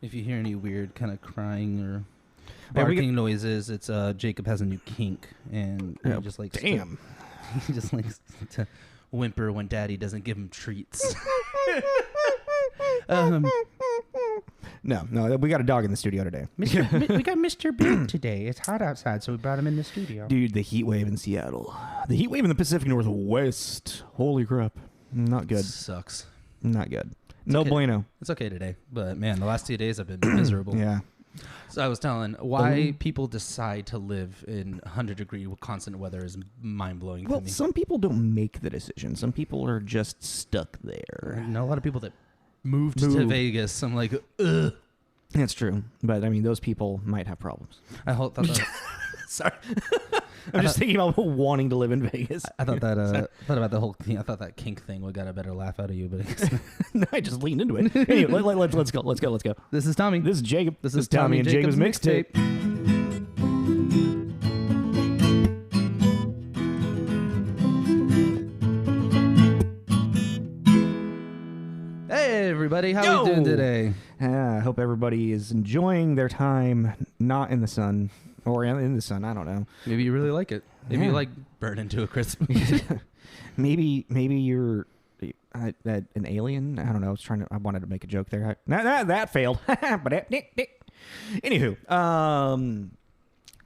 If you hear any weird kind of crying or barking noises, it's Jacob has a new kink, and he just likes damn. He just likes to whimper when Daddy doesn't give him treats. No, we got a dog in the studio today. We got Mr. Big today. It's hot outside, so we brought him in the studio. Dude, the heat wave in Seattle. The heat wave in the Pacific Northwest. Holy crap. Not good. Sucks. Not good. No okay. bueno. It's okay today, but man, the last 2 days have been miserable. Yeah. So I was telling why people decide to live in 100-degree constant weather is mind-blowing to me. Some people don't make the decision. Some people are just stuck there. I know a lot of people that moved to Vegas. I'm like, ugh. That's true. But, I mean, those people might have problems. I thought that. Sorry. I'm just thinking about wanting to live in Vegas. I thought that. Thought about the whole thing. I thought that kink thing would got a better laugh out of you, but I guess no, I just leaned into it. Anyway, let's go. This is Tommy. This is Jacob. This is Tommy and Jacob's mixtape. Hey everybody, how are we doing today? I hope everybody is enjoying their time, not in the sun. Or in the sun, I don't know. Maybe you really like it. Maybe you like burn into a crisp. maybe you're an alien. I don't know. I wanted to make a joke there. That failed. Anywho,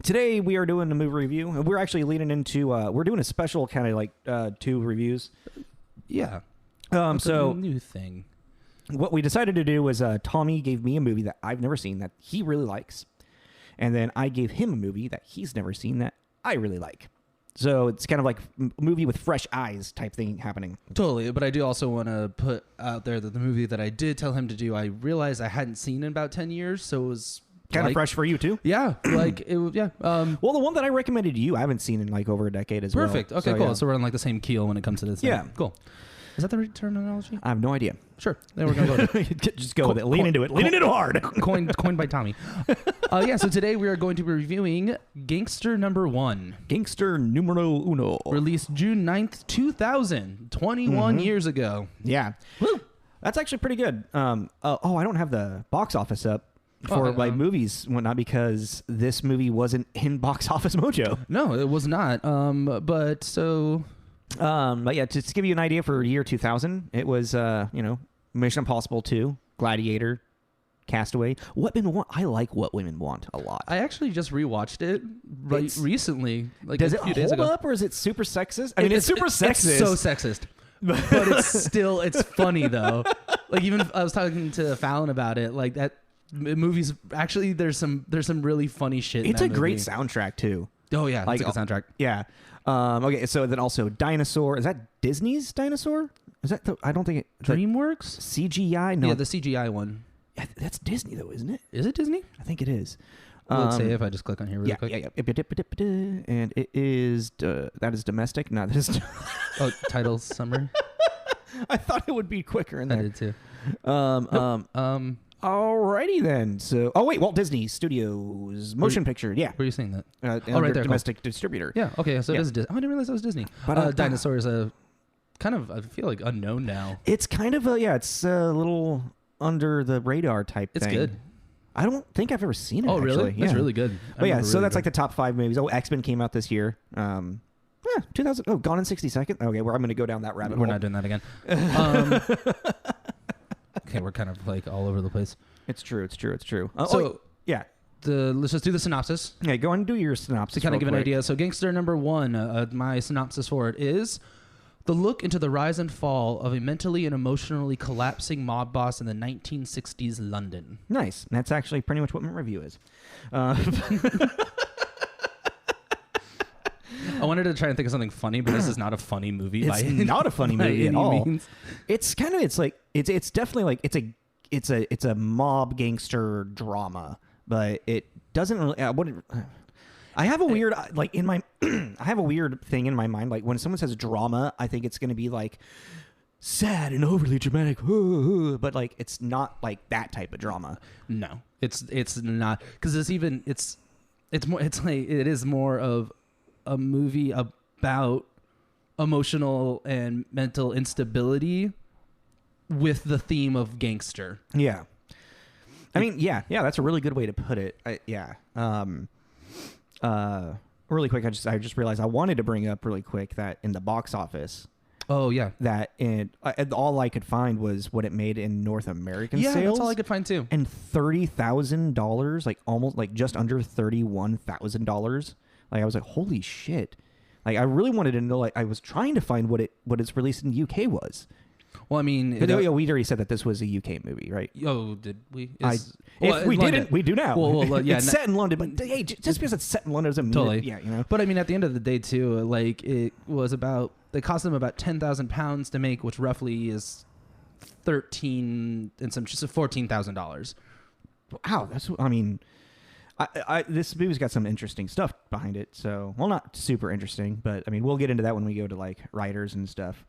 today we are doing a movie review. We're actually leading into. We're doing a special kind of like 2 reviews. Yeah. So a new thing. What we decided to do was Tommy gave me a movie that I've never seen that he really likes. And then I gave him a movie that he's never seen that I really like. So it's kind of like a movie with fresh eyes type thing happening. Totally. But I do also want to put out there that the movie that I did tell him to do, I realized I hadn't seen in about 10 years. So it was kind of fresh for you too. Yeah. Like it was, yeah. Well, the one that I recommended to you, I haven't seen in like over a decade as well. Perfect. Okay, cool. Yeah. So we're on like the same keel when it comes to this. Yeah. Cool. Is that the right terminology? I have no idea. Sure. Then we're going to go with it. Just go with it. Lean into it. Lean into it hard. Coined by Tommy. So today we are going to be reviewing Gangster No. 1. Gangster Numero Uno. Released June 9th, 2000. 21 years ago. Yeah. Woo. That's actually pretty good. I don't have the box office up for movies and whatnot because this movie wasn't in Box Office Mojo. No, it was not. But yeah, to give you an idea for year 2000, it was, Mission Impossible 2, Gladiator, Castaway. What Women Want. I like What Women Want a lot. I actually just rewatched it recently. Like does a few it days hold ago. up or is it super sexist? I mean, it's super sexist. It's so sexist. But it's funny though. Like even I was talking to Fallon about it. Like that movie's actually there's some really funny shit. It's in a that great movie. soundtrack too. Oh yeah, it's a good soundtrack. Yeah. Okay, so then also Dinosaur. Is that Disney's Dinosaur? Is that I don't think it. DreamWorks? CGI? No. Yeah, the CGI one. Yeah, that's Disney though, isn't it? Is it Disney? I think it is. Let's say if I just click on here really quick. Yeah. And it is that is domestic. No, that is. Title summary. I thought it would be quicker in there. I did too. Alrighty then. So, Walt Disney Studios motion picture. Yeah. Where are you saying that? Right there. Domestic distributor. Yeah. Okay. So it is Disney. Oh, I didn't realize it was Disney. But Dinosaur is a kind of I feel like unknown now. It's kind of it's a little under the radar type thing. It's good. I don't think I've ever seen it. Oh, really? Actually. Yeah. It's really good. But yeah, so that's like the top 5 movies. X-Men came out this year. 2000. Oh, Gone in 60 Seconds. Okay, I'm going to go down that rabbit hole. We're not doing that again. Okay, we're kind of like all over the place. It's true. Yeah. Let's just do the synopsis. Yeah, go on and do your synopsis. To kind of give an idea. So Gangster No. 1, my synopsis for it is the look into the rise and fall of a mentally and emotionally collapsing mob boss in the 1960s London. Nice. That's actually pretty much what my review is. I wanted to try and think of something funny, but this is not a funny movie. It's not a funny movie at all. Means. It's definitely like it's a mob gangster drama, but it doesn't really. I have a weird in my I have a weird thing in my mind. Like when someone says drama, I think it's going to be like sad and overly dramatic, but like it's not like that type of drama. No, it's not because it is more of a movie about emotional and mental instability with the theme of gangster. Yeah. I mean, yeah, that's a really good way to put it. Really quick, I just realized I wanted to bring up really quick that in the box office. Oh yeah, that all I could find was what it made in North American sales. Yeah, that's all I could find too. And $30,000, like almost like just under $31,000. Like I was like, holy shit! Like I really wanted to know. Like I was trying to find what its release in the UK was. Well, I mean, we already said that this was a UK movie, right? Oh, did we? If we didn't, we do now. Well, yeah, it's set in London, but hey, just because it's set in London doesn't totally. mean yeah, you know. But I mean, at the end of the day, too, like it cost them about £10,000 to make, which roughly is $14,000. Wow, this movie's got some interesting stuff behind it. So, well, not super interesting, but I mean, we'll get into that when we go to like writers and stuff.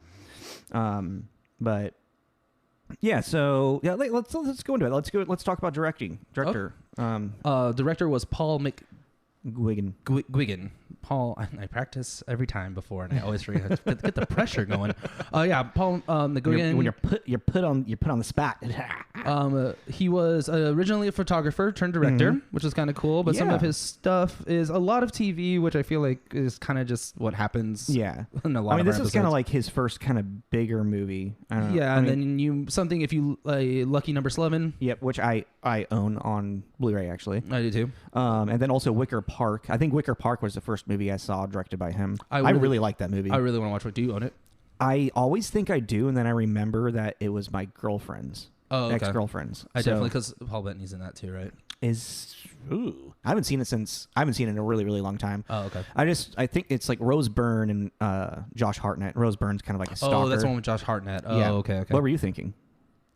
But yeah, so yeah, let's go into it. Let's talk about director. Director was Paul Guigan. Paul, I practice every time before, and I always forget to get the pressure going. Yeah, Paul McGuigan. When you're put on the spot. He was originally a photographer turned director, which is kind of cool. But some of his stuff is a lot of TV, which I feel like is kind of just what happens. Yeah, in a lot. I mean, of this is kind of like his first kind of bigger movie. I don't know. Yeah, then something if you Lucky Number 11. Yep, which I own on Blu-ray actually. I do too. And then also Wicker Park. I think Wicker Park was the first movie I saw directed by him. I really like that movie. I really want to watch it. Do you own it? I always think I do, and then I remember that it was my girlfriend's. Okay. Ex-girlfriend's. Definitely, because Paul Bettany's in that too, right? I haven't seen it in a really, really long time. Oh, okay. I think it's like Rose Byrne and Josh Hartnett. Rose Byrne's kind of like a stalker. Oh, that's the one with Josh Hartnett. Oh, yeah. Okay. What were you thinking?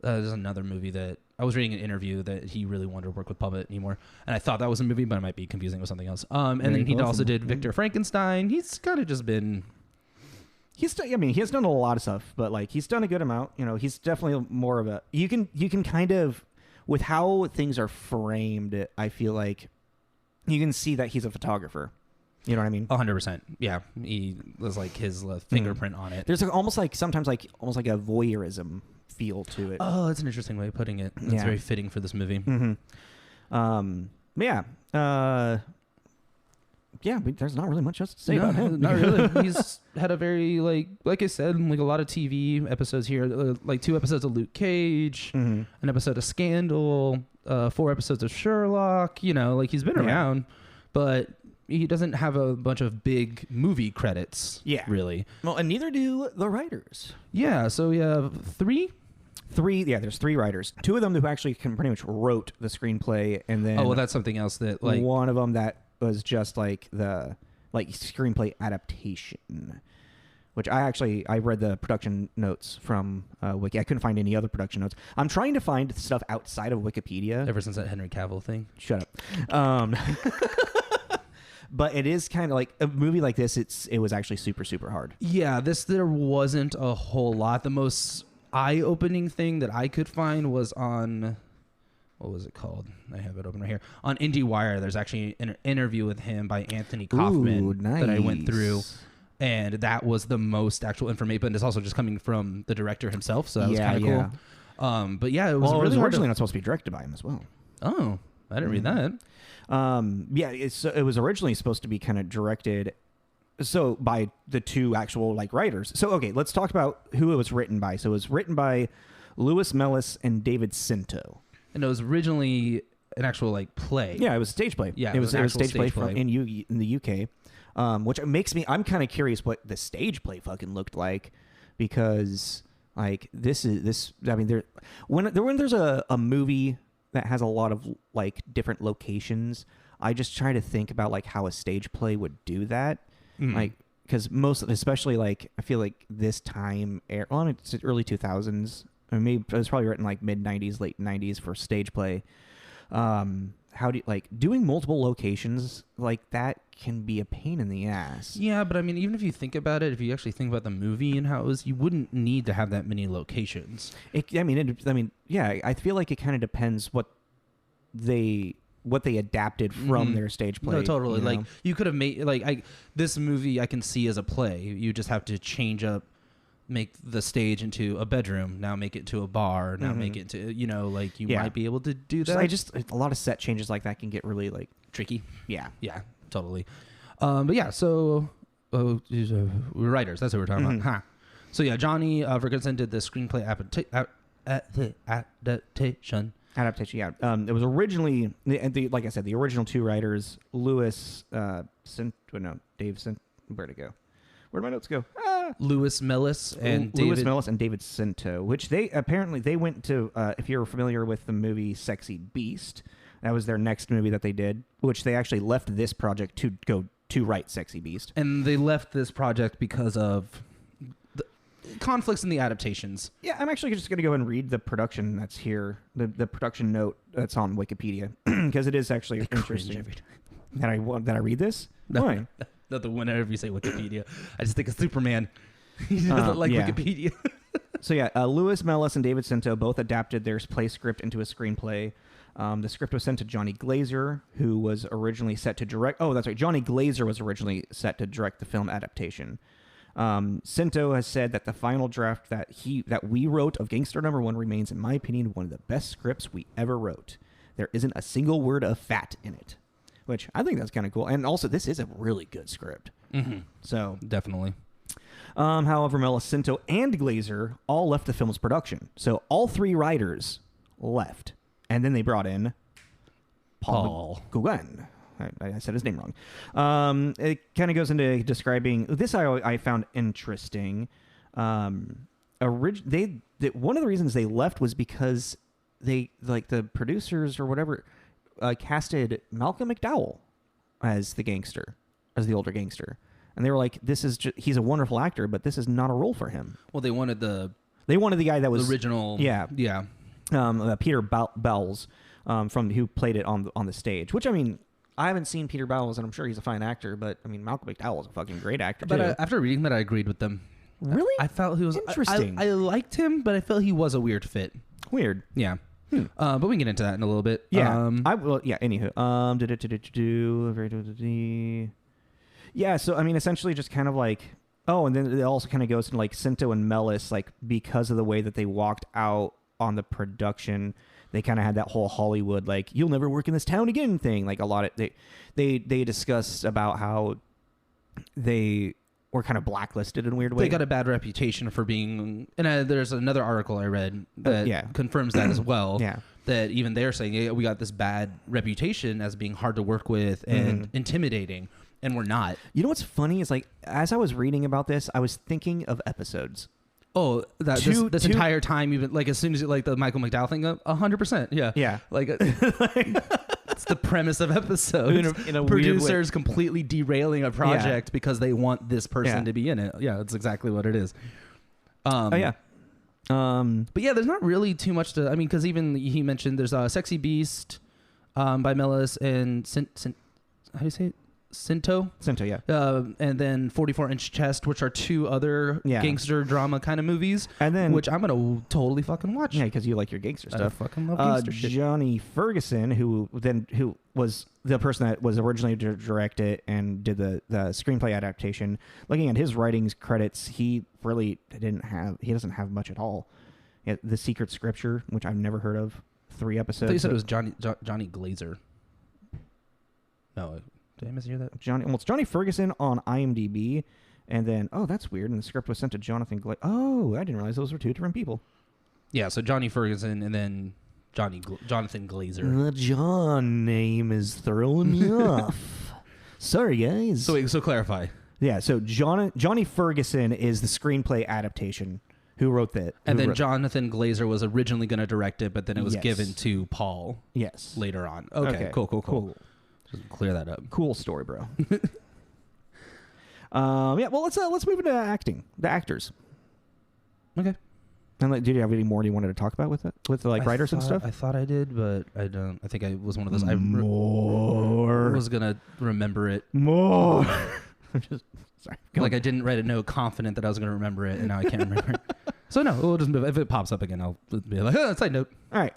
There's another movie that I was reading an interview that he really wanted to work with Paul Bettany more, and I thought that was a movie, but I might be confusing it with something else. And then he also did Victor Frankenstein. He's kind of just been. He has done a lot of stuff, but like he's done a good amount. You know, he's definitely more of a. You can kind of, with how things are framed, I feel like you can see that he's a photographer. You know what I mean? 100%. Yeah, he was like his fingerprint on it. There's almost like a voyeurism feel to it. Oh, that's an interesting way of putting it. It's very fitting for this movie. There's not really much else to say about him. Not really. He's had a very like I said, like a lot of TV episodes here, like 2 episodes of Luke Cage, an episode of Scandal, 4 episodes of Sherlock. You know, like he's been around, but he doesn't have a bunch of big movie credits. Yeah, really. Well, and neither do the writers. Yeah, so we have 3. There's 3 writers. 2 of them who actually pretty much wrote the screenplay, and then that's something else that like one of them that was just like the screenplay adaptation, which I read the production notes from Wiki. I couldn't find any other production notes. I'm trying to find stuff outside of Wikipedia. Ever since that Henry Cavill thing. Shut up. But it is kind of like a movie like this. It was actually super, super hard. Yeah, there wasn't a whole lot. The most eye-opening thing that I could find was on, what was it called? I have it open right here. On IndieWire, there's actually an interview with him by Anthony Kaufman that I went through. And that was the most actual information, but it's also just coming from the director himself, so that was kind of cool. But yeah, it was really originally not supposed to be directed by him as well. Oh, I didn't read that. It was originally supposed to be kind of directed by the 2 actual like writers. So okay, let's talk about who it was written by. So it was written by Louis Mellis and David Sinto. And it was originally an actual like play. Yeah, it was a stage play. Yeah, it was a stage play in the UK, which makes me. I'm kind of curious what the stage play fucking looked like, because like this. I mean, when there's a movie that has a lot of like different locations, I just try to think about like how a stage play would do that, like because especially like I feel like this time, it's early 2000s. Or maybe it was probably written like mid 90s, late 90s for stage play. How do you, like doing multiple locations like that can be a pain in the ass. Yeah, but I mean, even if you think about it, if you actually think about the movie and how it was, you wouldn't need to have that many locations. I feel like it kind of depends what they adapted from their stage play. No, totally. You know? Like you could have made this movie I can see as a play. You just have to change up make the stage into a bedroom, now make it into a bar, now make it into, you know, like you might be able to do that. A lot of set changes like that can get really like tricky. Yeah. Yeah, totally. But yeah, so writers, that's what we're talking about. Huh. So yeah, Johnny Ferguson did the screenplay adaptation. Adaptation, yeah. It was originally, like I said, the original two writers, Dave where'd it go? Where'd my notes go? Louis Mellis and David Sinto, which they went to, if you're familiar with the movie Sexy Beast, that was their next movie that they did, which they actually left this project to go to write Sexy Beast. And they left this project because of the conflicts in the adaptations. Yeah, I'm actually just going to go and read the production that's here, the production note that's on Wikipedia, because it is actually interesting. That I read this? Why? Not the whenever you say Wikipedia. I just think of Superman. He doesn't like Wikipedia. So yeah, Louis Mellis and David Sinto both adapted their play script into a screenplay. The script was sent to Johnny Glazer, who was originally set to direct... Oh, that's right. Johnny Glazer was originally set to direct the film adaptation. Sinto has said that the final draft that we wrote of Gangster No. 1 remains, in my opinion, one of the best scripts we ever wrote. There isn't a single word of fat in it, which I think that's kind of cool. And also, this is a really good script. Mm-hmm. So definitely. However, Mellis, Sinto, and Glazer all left the film's production. So all three writers left. And then they brought in Paul Gauguin. I said his name wrong. It kind of goes into describing this. I found interesting. One of the reasons they left was because they, like, the producers or whatever, casted Malcolm McDowell as the older gangster, and they were like, he's a wonderful actor, but this is not a role for him. Well, they wanted the guy that was the original. Yeah. Peter Bowles, from who played it on the stage. Which, I mean, I haven't seen Peter Bowles, and I'm sure he's a fine actor, but I mean, Malcolm McDowell is a fucking great actor too. But after reading that, I agreed with them. Really? I felt he was interesting. I liked him, but I felt he was a weird fit. Weird. Yeah. But we can get into that in a little bit. Yeah. Anywho. Yeah. So I mean, essentially, just kind of like. Oh, and then it also kind of goes into like Sinto and Mellis, like, because of the way that they walked out on the production, they kind of had that whole Hollywood, like, you'll never work in this town again thing. Like, a lot of they discussed about how they were kind of blacklisted in a weird way. They got a bad reputation for being, and there's another article I read that confirms that as well. Yeah. That even they're saying we got this bad reputation as being hard to work with and intimidating, and we're not. You know what's funny is, like, as I was reading about this, I was thinking of episodes. Oh, this entire time, even like as soon as like the Michael McDowell thing, 100%, yeah, like it's the premise of episodes. In a producers weird way. completely derailing a project because they want this person to be in it. Yeah, that's exactly what it is. But yeah, there's not really too much to. I mean, because even he mentioned there's a Sexy Beast by Mellis and how do you say it? Sinto, yeah. And then 44-Inch Chest, which are two other gangster drama kind of movies, and then which I'm gonna totally fucking watch. Yeah, because you like your gangster stuff. I fucking love gangster shit. Johnny Ferguson, who was the person that was originally to direct it and did the screenplay adaptation. Looking at his writings credits, he really doesn't have much at all. The Secret Scripture, which I've never heard of, 3 episodes. I thought you said it was Johnny Glazer. No. Did I mishear that? It's Johnny Ferguson on IMDb, and then that's weird. And the script was sent to Jonathan Glazer. Oh, I didn't realize those were 2 different people. Yeah, so Johnny Ferguson and then Jonathan Glazer. The John name is throwing me off. Sorry, guys. So clarify. Yeah, so Johnny Ferguson is the screenplay adaptation. Who wrote that? And then Jonathan Glazer was originally going to direct it, but then it was given to Paul. Yes. Later on. Okay. Cool. Clear that up. Cool story, bro. Well, let's move into acting. The actors. Okay. And did you have any more you wanted to talk about with it, with writers and stuff? I thought I did, but I don't. I think I was one of those. More. I was gonna remember it more. I'm just sorry. I didn't write a note confident that I was gonna remember it, and now I can't remember it. So no, we'll just move. If it pops up again, I'll be like, side note. All right.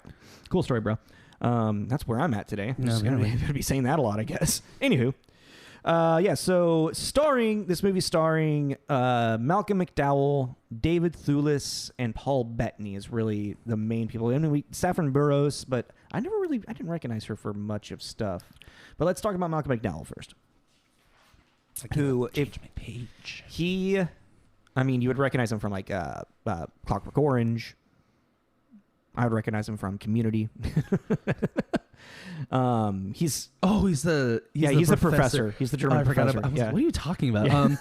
Cool story, bro. That's where I'm at today. I'm going to be saying that a lot, I guess. Anywho, So this movie starring Malcolm McDowell, David Thewlis, and Paul Bettany is really the main people. I mean, Saffron Burrows, but I didn't recognize her for much of stuff. But let's talk about Malcolm McDowell first. You would recognize him from like Clockwork Orange. I would recognize him from Community. He's the professor. He's the German professor. What are you talking about? Yeah.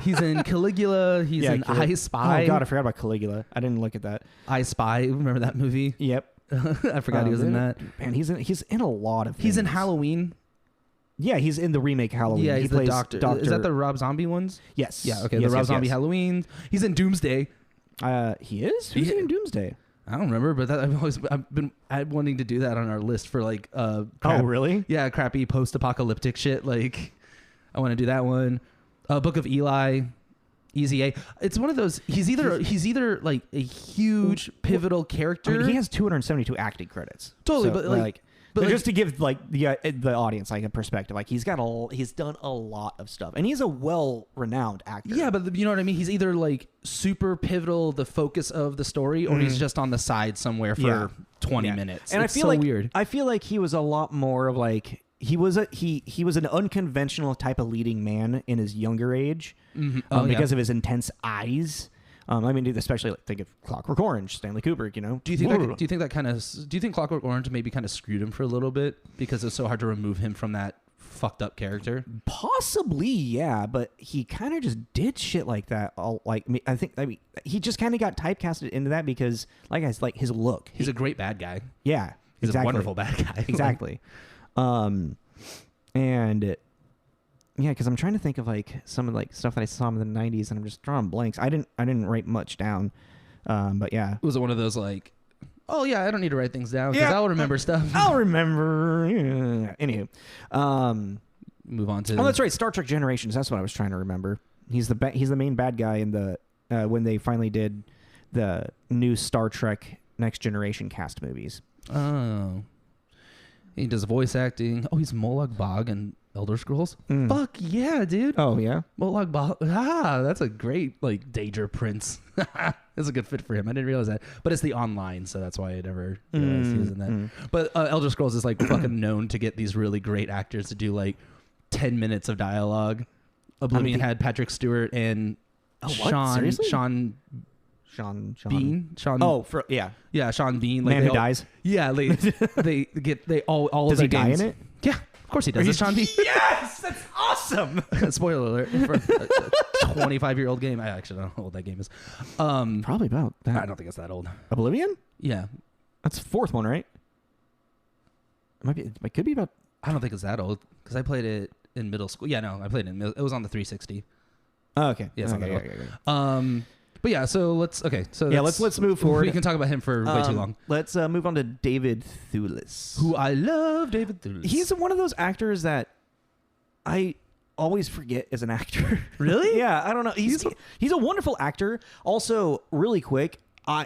He's in Caligula. He's in I Spy. Oh God, I forgot about Caligula. I didn't look at that. I Spy. Remember that movie? Yep. I forgot he was in that. Man, he's in a lot of things. He's in Halloween. Yeah, he's in the remake Halloween. Yeah, he plays the doctor. Is that the Rob Zombie ones? Yes. Yeah. Okay. The Rob Zombie Halloween. He's in Doomsday. He is. Who's in Doomsday? I don't remember, but I've been wanting to do that on our list for like oh really? Yeah, crappy post-apocalyptic shit. Like I want to do that one. Book of Eli, Easy A. It's one of those. He's either like a huge pivotal character. I mean, he has 272 acting credits. Totally, so, but just to give like the audience like a perspective, like he's done a lot of stuff, and he's a well-renowned actor. Yeah, but you know what I mean. He's either like super pivotal, the focus of the story, or he's just on the side somewhere for 20 minutes. And it's so weird. I feel like he was a lot more of like he was an unconventional type of leading man in his younger age because of his intense eyes. I mean, especially think of Clockwork Orange, Stanley Kubrick. You know, do you think Clockwork Orange maybe kind of screwed him for a little bit because it's so hard to remove him from that fucked up character? Possibly, yeah, but he kind of just did shit like that. I think he just kind of got typecasted into that because, like his look. He's a great bad guy. Yeah, he's a wonderful bad guy. Exactly, and. Yeah, because I'm trying to think of like some of like stuff that I saw in the '90s, and I'm just drawing blanks. I didn't write much down, but yeah. Was it one of those like, oh yeah, I don't need to write things down because I'll remember stuff. I'll remember. Yeah. Anywho, move on to. Oh, that's right, Star Trek Generations. That's what I was trying to remember. He's the main bad guy in the when they finally did the new Star Trek Next Generation cast movies. Oh, he does voice acting. Oh, he's Molag Bog and Elder Scrolls? Fuck yeah, dude. Oh, yeah? Molag Bog. That's a great, like, Daedra Prince. That's a good fit for him. I didn't realize that. But it's the online, so that's why I never realized he was in that. But Elder Scrolls is, like, fucking known to get these really great actors to do, like, 10 minutes of dialogue. Oblivion had Patrick Stewart and Sean Bean. Yeah, Sean Bean. Like Man Who Dies. Yeah, they all Does of he die games. in it? Yeah. Of course he does. It's Sean Bean. Yes, that's awesome. Spoiler alert for a 25-year-old game. I actually don't know how old that game is. Probably about that. I don't think it's that old. Oblivion? Yeah, that's the fourth one, right? It could be about. I don't think it's that old because I played it in middle school. Yeah, no, I played it. It was on the 360. Oh, okay. Yeah, it's not that old. But yeah, so let's move forward. We can talk about him for way too long. Let's move on to David Thewlis, who I love. David Thewlis. He's one of those actors that I always forget as an actor. Really? Yeah, I don't know. He's a wonderful actor. Also, really quick,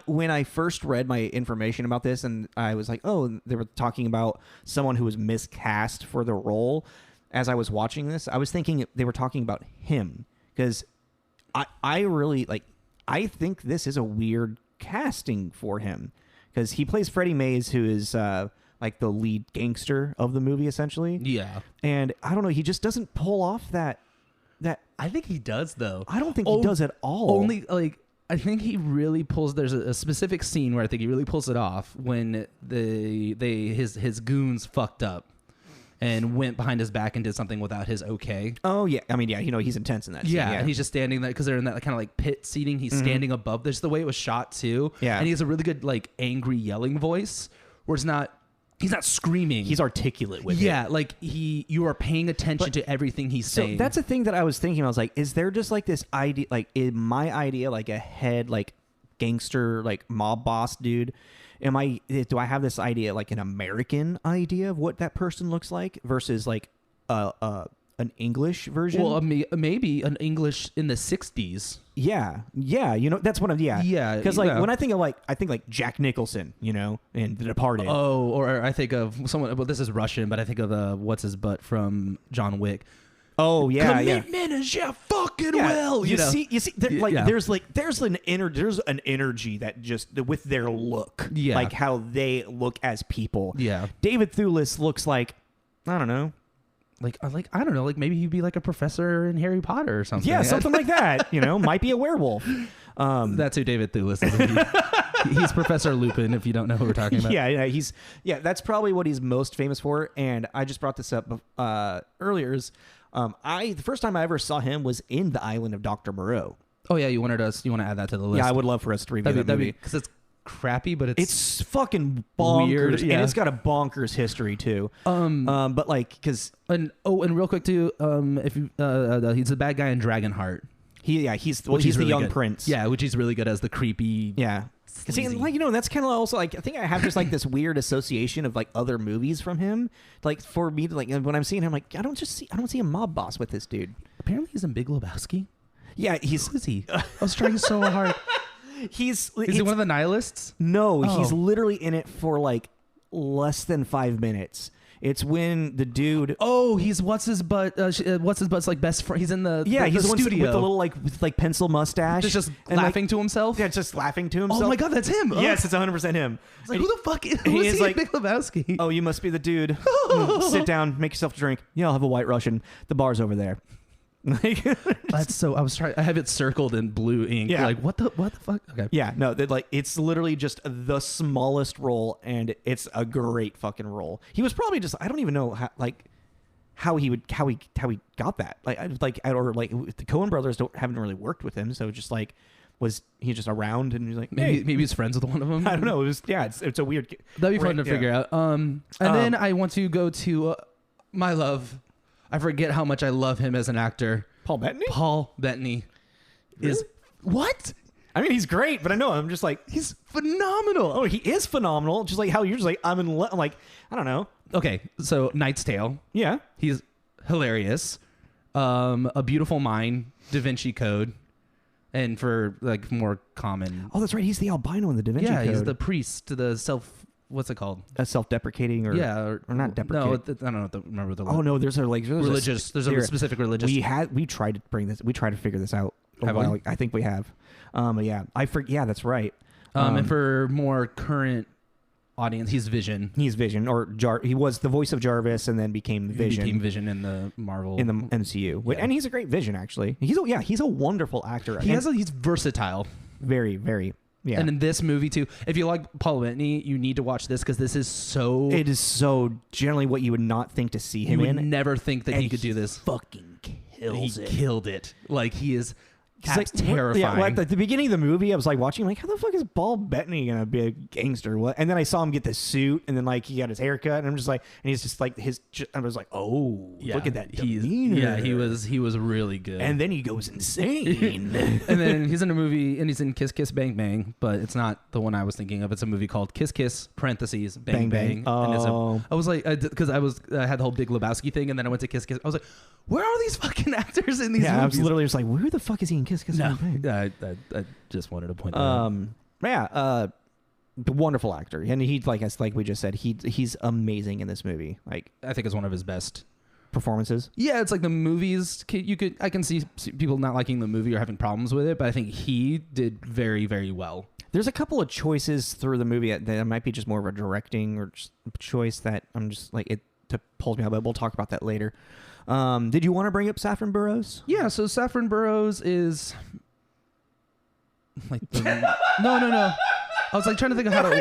when I first read my information about this, and I was like, oh, they were talking about someone who was miscast for the role. As I was watching this, I was thinking they were talking about him because I really like. I think this is a weird casting for him because he plays Freddie Mays, who is like the lead gangster of the movie, essentially. Yeah. And I don't know, he just doesn't pull off that. I think he does, though. I don't think he does at all. Only like I think he really pulls. There's a specific scene where I think he really pulls it off when his goons fucked up. And went behind his back and did something without his okay. Oh, yeah. I mean, yeah, he's intense in that scene. Yeah, and he's just standing there because they're in that kind of like pit seating. He's standing above. There's the way it was shot, too. Yeah. And he has a really good, like, angry yelling voice where he's not screaming. He's articulate with it. Yeah, like you are paying attention to everything he's saying. So that's the thing that I was thinking. I was like, is there just like this idea, like in my idea, like a head, like gangster, like mob boss dude? Do I have this idea, like an American idea of what that person looks like versus like an English version? Well, maybe an English in the 60s. Yeah. That's what I'm. Yeah. Because when I think like Jack Nicholson, in The Departed. Oh, or I think of someone. Well, this is Russian, but I think of what's his butt from John Wick. Oh yeah, commitment is fucking yeah. will. You see, like Yeah. there's an energy that just with their look, Yeah. like how they look as people. Yeah. David Thewlis looks like, I don't know. Like I don't know, like maybe he'd be like a professor in Harry Potter or something. Yeah, something like that. Might be a werewolf. That's who David Thewlis is. He's Professor Lupin, if you don't know who we're talking about. Yeah, that's probably what he's most famous for. And I just brought this up earlier. The first time I ever saw him was in The Island of Dr. Moreau. Oh yeah, you want to add that to the list? Yeah, I would love for us to review that movie because it's crappy, but it's fucking bonkers, weird, yeah. and it's got a bonkers history too. But like, because and real quick too, if you, he's the bad guy in Dragonheart. he's the really young good. prince. Yeah, which he's really good as the creepy. Yeah. See, and like, that's kind of also like, I think I have just like this weird association of like other movies from him. Like for me to like, when I'm seeing him, like, I don't see a mob boss with this dude. Apparently he's in Big Lebowski. Yeah, Who is he? I was trying so hard. Is he one of the nihilists? No, Oh. he's literally in it for like less than 5 minutes. It's when the dude. Oh, he's what's his butt's like best friend. He's in the He's the the one studio with the little like pencil mustache, just and, laughing to himself. Yeah, just laughing to himself. Oh my god, that's him. Yes, it's 100% him. It's like, who the fuck is he who is is he like- in Big Lebowski? Oh, you must be the dude. Sit down, make yourself a drink. Yeah, I'll have a White Russian. The bar's over there. That's so. I have it circled in blue ink. Yeah. Like what the fuck? Okay. Yeah, no, it's literally just the smallest role, and it's a great fucking role. He was probably just, I don't even know how he got that. Or the Coen brothers haven't really worked with him, so just like, was he just around and he's like, hey. Maybe he's friends with one of them. I don't know. It's a weird. That'd be fun to yeah. figure out. And then I want to go to my love. I forget how much I love him as an actor. Paul Bettany. Paul Bettany is what? I mean, he's great, but I know I'm just like, He's phenomenal. oh, he is phenomenal. Just like how you're just like, I'm like, I don't know. Okay, so Knight's Tale. Yeah. He's hilarious. A Beautiful Mind, Da Vinci Code, and for like more common. Oh, that's right. He's the albino in the Da Vinci Code. He's the priest. What's it called? Self-deprecating, or or not deprecating. No, I don't know. Remember the. Oh no, there's religious. There's a specific religious. We tried to bring this. We tried to figure this out. Have we? I think we have. Yeah, Yeah, that's right. And for more current audience, he's Vision. He's Vision, or he was the voice of Jarvis, and then became Vision. He became Vision in the Marvel in the MCU, Yeah. and he's a great Vision. Actually, he's a wonderful actor. He's versatile. Very, very. Yeah. And in this movie too, if you like Paul Bettany, you need to watch this because this is so. It is so generally what you would not think to see him you would in. never think that and he could do this. Fucking kills He it. killed it. Like he is. It's That's like, terrifying. Yeah, well, at the beginning of the movie, I was like watching, like, how the fuck is Paul Bettany gonna be a gangster? What? And then I saw him get the suit, and then like he got his haircut, and I'm just like, and he's just like I was like, oh, look at that demeanor. He was really good. And then he goes insane. And then he's in a movie, and he's in Kiss Kiss Bang Bang, but it's not the one I was thinking of. It's a movie called Kiss Kiss parentheses Bang Bang. Bang. And it's Oh. I was like, because I had the whole Big Lebowski thing, and then I went to Kiss Kiss. I was like, where are these fucking actors in these Yeah, I was movies? literally just like, where the fuck is he in Kiss Kiss No, Bang Bang? I just wanted to point that out. Yeah, the wonderful actor, and he like we just said, he's amazing in this movie. Like I think it's one of his best performances. Yeah, it's like the movies. I can see people not liking the movie or having problems with it, but I think he did very, very well. There's a couple of choices through the movie that might be just more of a directing or just choice that I'm just like it pulls me out, but we'll talk about that later. Did you want to bring up Saffron Burrows? Yeah, so Saffron Burrows is like no. I was like trying to think of how to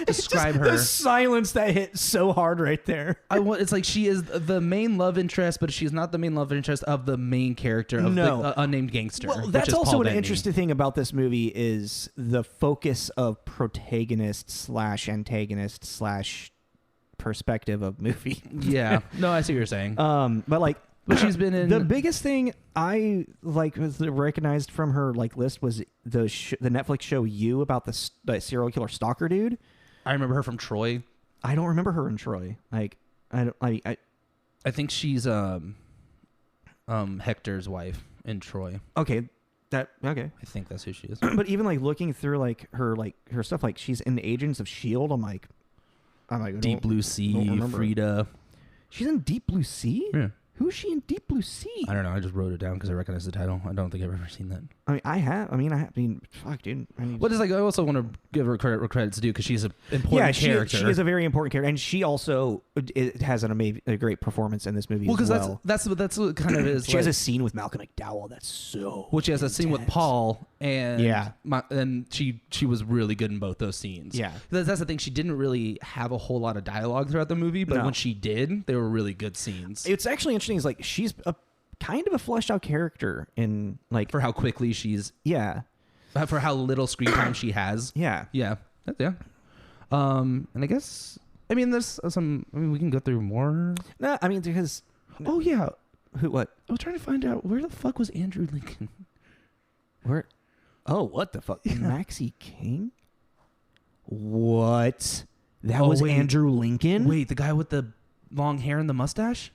describe her. The silence that hit so hard right there. It's like she is the main love interest, but she's not the main love interest of the main character of the unnamed gangster. Well, which that's is also Paul an Bettany. interesting thing about this movie is the focus of protagonist / antagonist / perspective of movie. Yeah, no, I see what you're saying. But like, But she's been in the biggest thing I like was recognized from her like list was the Netflix show You about the serial killer stalker dude. I remember her from Troy. I don't remember her in Troy. Like I think she's Hector's wife in Troy. okay. Okay. I think that's who she is. But even like looking through like her stuff, like she's in Agents of S.H.I.E.L.D. I'm like Deep Blue Sea, Frida. She's in Deep Blue Sea? Yeah. Who's she in Deep Blue Sea? I don't know. I just wrote it down because I recognize the title. I don't think I've ever seen that. I mean, I have. Fuck, dude. But it's like I also want to give her credit where credit's due because she's an important character. She is a very important character, and she also has a great performance in this movie. Well, because that's what kind of is. She has a scene with Malcolm McDowell that's so. Well, she has a scene with Paul, and and she was really good in both those scenes. Yeah, that's the thing. She didn't really have a whole lot of dialogue throughout the movie, but when she did, they were really good scenes. It's actually interesting. Is like she's a kind of a fleshed out character in like for how quickly she's for how little screen time she has. Yeah. And I guess there's some. We can go through more. No, because. Oh yeah. Who? What? I was trying to find out where the fuck was Andrew Lincoln. Where? Oh, what the fuck? Yeah. Maxie King? What? That was Andrew Lincoln? Wait, the guy with the long hair and the mustache?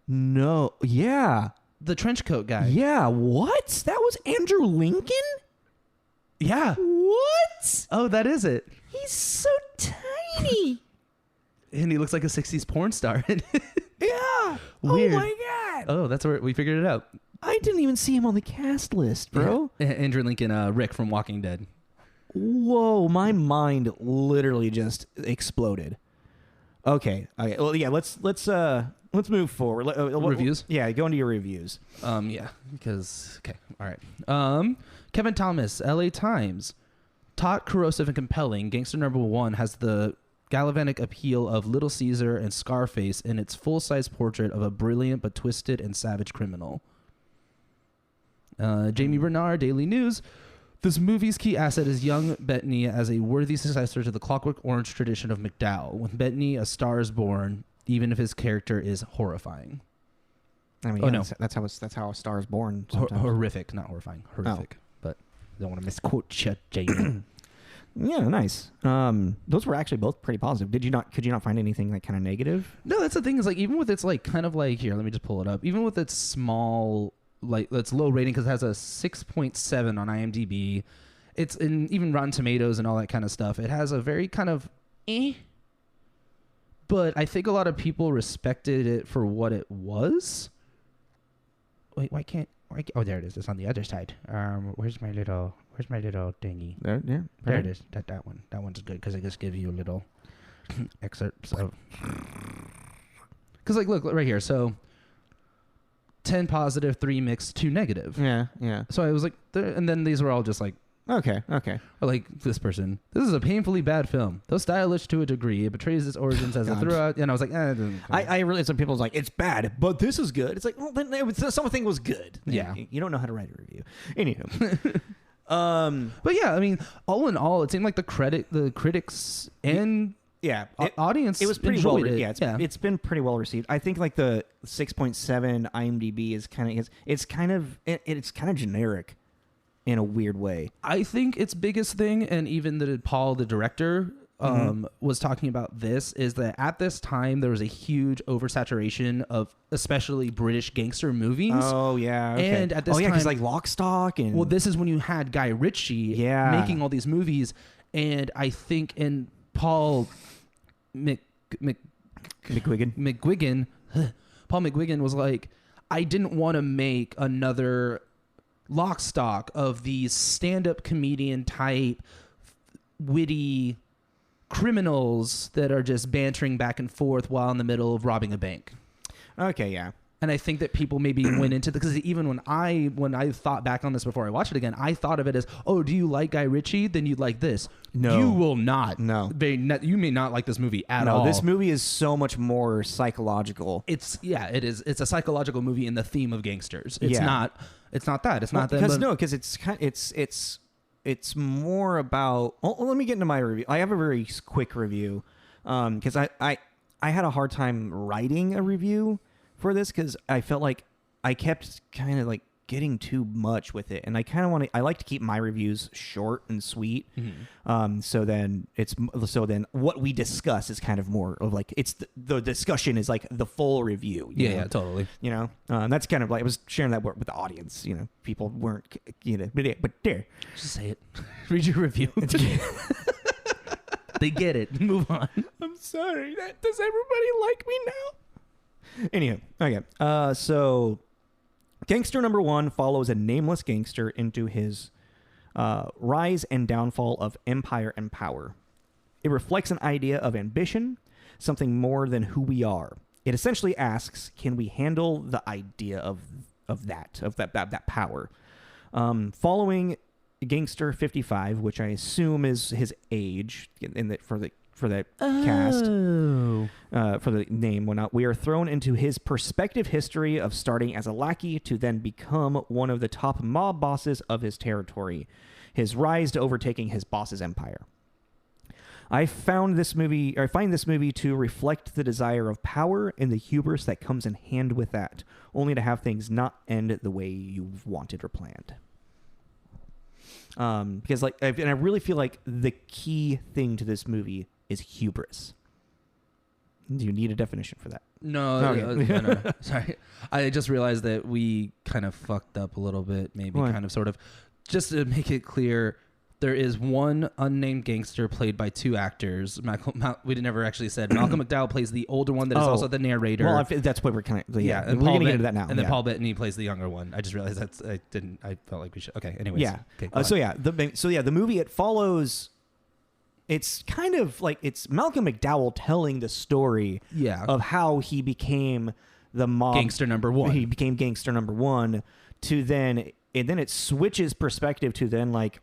No. Yeah. The trench coat guy. Yeah. What? That was Andrew Lincoln? Yeah. What? Oh, that is it. He's so tiny. And he looks like a 60s porn star. Yeah. Weird. Oh, my God. Oh, that's where we figured it out. I didn't even see him on the cast list, bro. Yeah. Andrew Lincoln, Rick from Walking Dead. Whoa, my mind literally just exploded. Okay. Well, yeah, let's move forward. Reviews? Yeah, go into your reviews. Because all right. Kevin Thomas, LA Times. Taut, corrosive, and compelling, Gangster No. 1 has the galvanic appeal of Little Caesar and Scarface in its full-size portrait of a brilliant but twisted and savage criminal. Jamie Bernard, Daily News. This movie's key asset is young Bettany as a worthy successor to the Clockwork Orange tradition of McDowell. With Bettany, a star is born, even if his character is horrifying. That's how a star is born. Horrific, not horrifying. Horrific. But I don't want to misquote you, Jamie. Yeah, nice. Those were actually both pretty positive. Could you not find anything like kind of negative? No, that's the thing is like even with its like kind of like here, let me just pull it up. Even with its small like that's low rating because it has a 6.7 on IMDb. It's in even Rotten Tomatoes and all that kind of stuff. It has a very kind of but I think a lot of people respected it for what it was. Wait, oh, there it is. It's on the other side. Where's my little thingy? There it is. That one. That one's good because it just gives you a little excerpts of. Because like, look right here. So 10 positive, 3 mixed, 2 negative. Yeah. So I was like, and then these were all just like, okay. Like this person, this is a painfully bad film. Though stylish to a degree, it betrays its origins as a throughout. And I was like, I really, some people's like, it's bad, but this is good. It's like, well, then something was good. Yeah. You don't know how to write a review. Anywho. But yeah, all in all, it seemed like the critics and audience. It was pretty well. Yeah, it's been pretty well received. I think like the 6.7 IMDb is kind of generic in a weird way. I think its biggest thing, and even Paul, the director, was talking about this, is that at this time there was a huge oversaturation of especially British gangster movies. Oh yeah, okay. And at this time, because like Lock, Stock, and this is when you had Guy Ritchie making all these movies, and I think in Paul McGuigan, Paul McGuigan was like, I didn't want to make another Lock, Stock of these stand-up comedian type witty criminals that are just bantering back and forth while in the middle of robbing a bank. Okay, yeah. And I think that people maybe went into because even when I thought back on this before I watched it again, I thought of it as, oh, do you like Guy Ritchie? Then you'd like this. No, you will not. No, you may not like this movie at all. No, this movie is so much more psychological. It is. It's a psychological movie in the theme of gangsters. It's not. It's not that. It's not that. Because it's more about. Let me get into my review. I have a very quick review because I had a hard time writing a review for this because I felt like I kept kind of like getting too much with it, and I like to keep my reviews short and sweet. Mm-hmm. So then what we discuss is kind of more of like it's the discussion is like the full review. Yeah, totally. That's kind of like I was sharing that with the audience. People weren't but there. Just say it. Read your review. They get it. Move on. I'm sorry. Does everybody like me now? Anywho, okay. So Gangster number 1 follows a nameless gangster into his rise and downfall of empire and power. It reflects an idea of ambition, something more than who we are. It essentially asks, can we handle the idea of that power? Following Gangster 55, which I assume is his age for the cast, for the name, whatnot, we are thrown into his perspective history of starting as a lackey to then become one of the top mob bosses of his territory, his rise to overtaking his boss's empire. I find this movie to reflect the desire of power and the hubris that comes in hand with that, only to have things not end the way you've wanted or planned. Because I really feel like the key thing to this movie is hubris. Do you need a definition for that? No, Okay. no. Sorry. I just realized that we kind of fucked up a little bit, maybe What? kind of sort of. Just to make it clear, there is one unnamed gangster played by 2 actors. We never actually said Malcolm McDowell plays the older one that is also the narrator. Well, that's what we're kind of... Yeah, and we're Paul going to get into that now. And then Paul Bettany plays the younger one. I just realized I felt like we should. Okay, anyways. Yeah. Okay, The movie, it follows... It's kind of like it's Malcolm McDowell telling the story of how he became the mob... Gangster number 1. He became gangster number 1 to then... And then it switches perspective to then, like,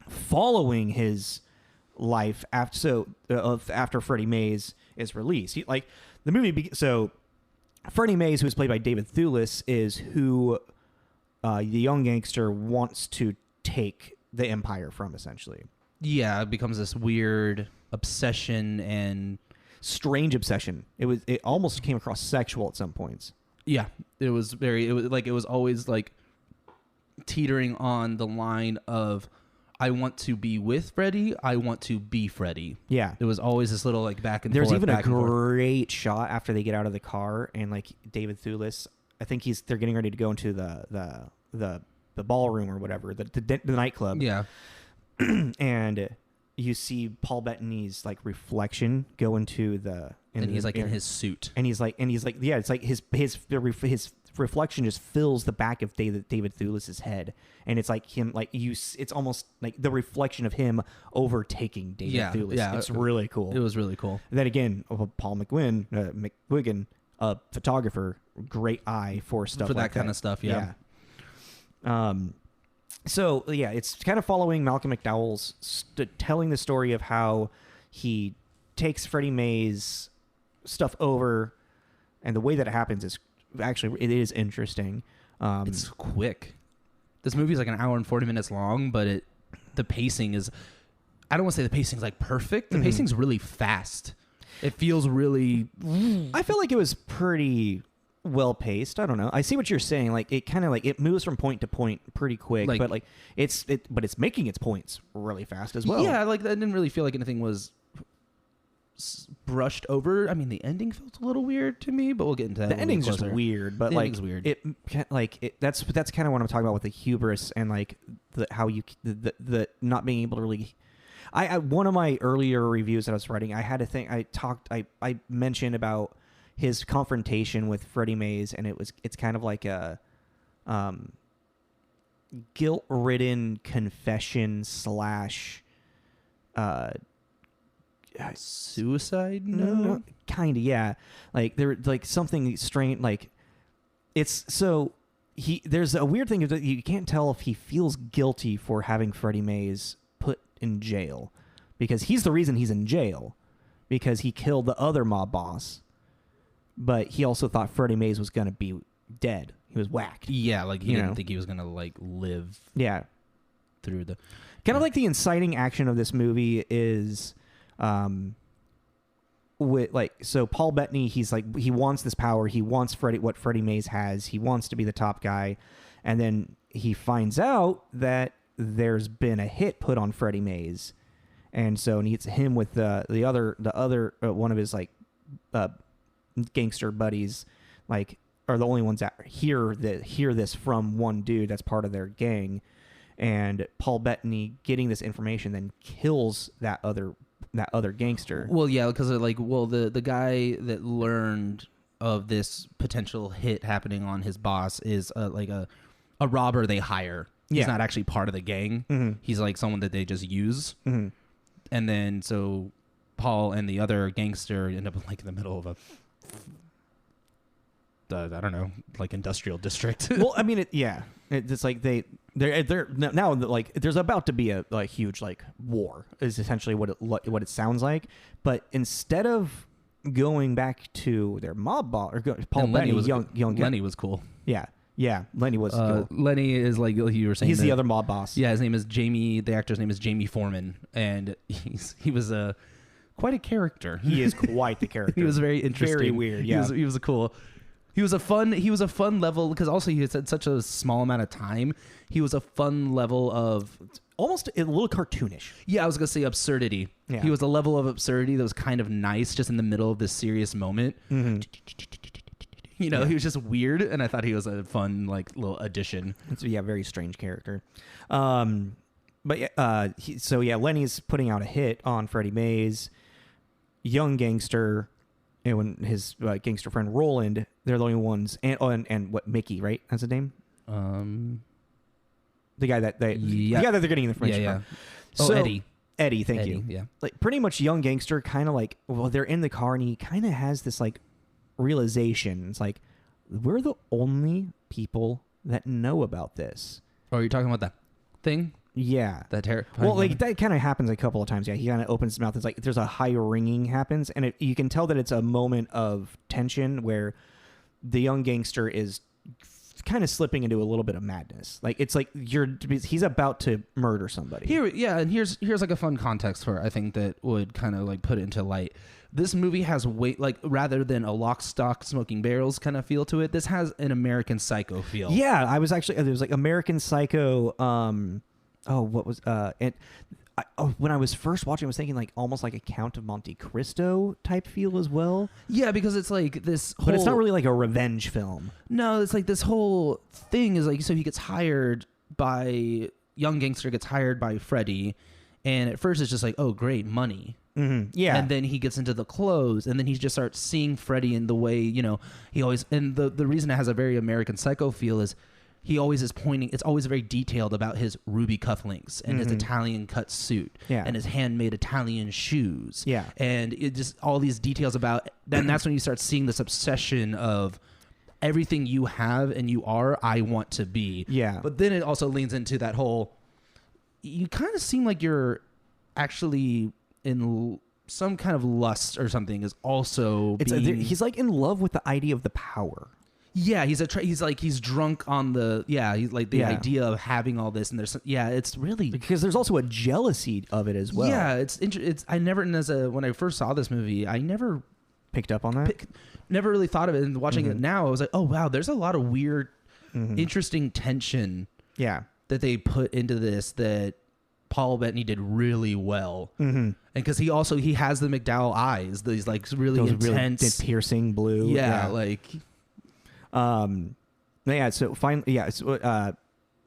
following his life after Freddie Mays is released. Freddie Mays, who's played by David Thewlis, is who the young gangster wants to take the empire from, essentially. Yeah, it becomes this weird obsession and strange obsession. It almost came across sexual at some points. Yeah, it was always like teetering on the line of I want to be with Freddy, I want to be Freddy. Yeah. It was always this little like back and forth. There's even a great shot after they get out of the car and like David Thewlis, I think they're getting ready to go into the ballroom or whatever, the nightclub. Yeah. And you see Paul Bettany's like reflection go into he's like in his suit. And he's like yeah, it's like his reflection just fills the back of David Thewlis's head, and it's like him, like it's almost like the reflection of him overtaking David Thewlis. Yeah, it's really cool. It was really cool. And then again, Paul McGuigan, a photographer, great eye for stuff for like that kind of stuff. Yeah. So yeah, it's kind of following Malcolm McDowell's telling the story of how he takes Freddie Mays stuff over, and the way that it happens is actually it is interesting. It's quick. This movie is like an hour and 40 minutes long, but the pacing is, I don't want to say the pacing's like perfect. The pacing's really fast. It feels really... I feel like it was pretty well paced. I don't know. I see what you're saying. Like it kind of like it moves from point to point pretty quick, but like it's making its points really fast as well. Yeah, like I didn't really feel like anything was brushed over. I mean, the ending felt a little weird to me, but we'll get into that. The ending's just weird, but like weird. That's kind of what I'm talking about with the hubris and like the not being able to really. I one of my earlier reviews that I was writing, I had to think. I mentioned about his confrontation with Freddie Mays, and it's kind of like a guilt-ridden confession / suicide note? Kind of, yeah. Like there, like something strange. Like it's so there's a weird thing that you can't tell if he feels guilty for having Freddie Mays put in jail, because he's the reason he's in jail, because he killed the other mob boss. But he also thought Freddie Mays was gonna be dead. He was whacked. Yeah, like he didn't think he was gonna like live. Yeah, through the kind of like the inciting action of this movie is. So Paul Bettany, he's like, he wants this power. He wants what Freddie Mays has. He wants to be the top guy. And then he finds out that there's been a hit put on Freddie Mays. And so it's him with the other one of his like, gangster buddies, like, are the only ones that hear this from one dude that's part of their gang. And Paul Bettany, getting this information, then kills that other gangster. Well, yeah, because the guy that learned of this potential hit happening on his boss is like a robber they hire. He's not actually part of the gang. Mm-hmm. He's like someone that they just use. Mm-hmm. And then so Paul and the other gangster end up like in the middle of a I don't know, like industrial district. Well, I mean, it's like they're now like there's about to be a huge like war is essentially what it sounds like. But instead of going back to their mob boss or Paul and Lenny Bettany, was young Lenny was cool. Yeah, Lenny was. Cool. Lenny is like you were saying. He's the other mob boss. Yeah, his name is Jamie. The actor's name is Jamie Foreman, and he was quite a character. He is quite the character. He was very interesting. Very weird. Yeah, he was a cool. He was a fun level because also he had such a small amount of time. He was a fun level of almost a little cartoonish. Yeah, I was gonna say absurdity. Yeah. He was a level of absurdity that was kind of nice, just in the middle of this serious moment. Mm-hmm. You know, he was just weird, and I thought he was a fun like little addition. Very strange character. But Lenny's putting out a hit on Freddie Mays, young gangster. And when his gangster friend Roland, they're the only ones, and what Mickey, right? That's his name. The guy that the guy that they're getting the information from. So, Eddie. Eddie, thank you. Yeah, like pretty much young gangster, kind of like they're in the car, and he kind of has this like realization. It's like we're the only people that know about this. Oh, are you talking about that thing? Yeah, that well, like that kind of happens a couple of times. Yeah, he kind of opens his mouth. It's like there's a high ringing happens, and you can tell that it's a moment of tension where the young gangster is kind of slipping into a little bit of madness. Like it's like he's about to murder somebody. And here's like a fun context for it, I think that would kind of like put it into light. This movie has like rather than a Lock, Stock, Smoking Barrels kind of feel to it, this has an American Psycho feel. Yeah, I was actually there was like American Psycho. When I was first watching, I was thinking like almost like a Count of Monte Cristo type feel as well. Yeah, because it's like this whole... But it's not really like a revenge film. No, it's like this whole thing is like, so he gets hired by... Young gangster gets hired by Freddy, and at first it's just like, oh, great, money. Mm-hmm. Yeah. And then he gets into the clothes, and then he just starts seeing Freddy in the way, you know, he always... And the reason it has a very American Psycho feel is he always is pointing. It's always very detailed about his ruby cufflinks and his Italian cut suit and his handmade Italian shoes. Yeah. And it just all these details about. Then that's when you start seeing this obsession of everything you have and you are, I want to be. Yeah. But then it also leans into that whole. You kind of seem like you're actually in some kind of lust or something. Is also he's like in love with the idea of the power. Yeah, he's drunk on the he's like the idea of having all this, and it's really because there's also a jealousy of it as well. Yeah, it's I never when I first saw this movie, I never picked up on that. Never really thought of it, and watching it now, I was like, oh wow, there's a lot of weird, interesting tension. Yeah, that they put into this that Paul Bettany did really well, and because he has the McDowell eyes, these like really intense, really piercing blue. Yeah, like. So finally,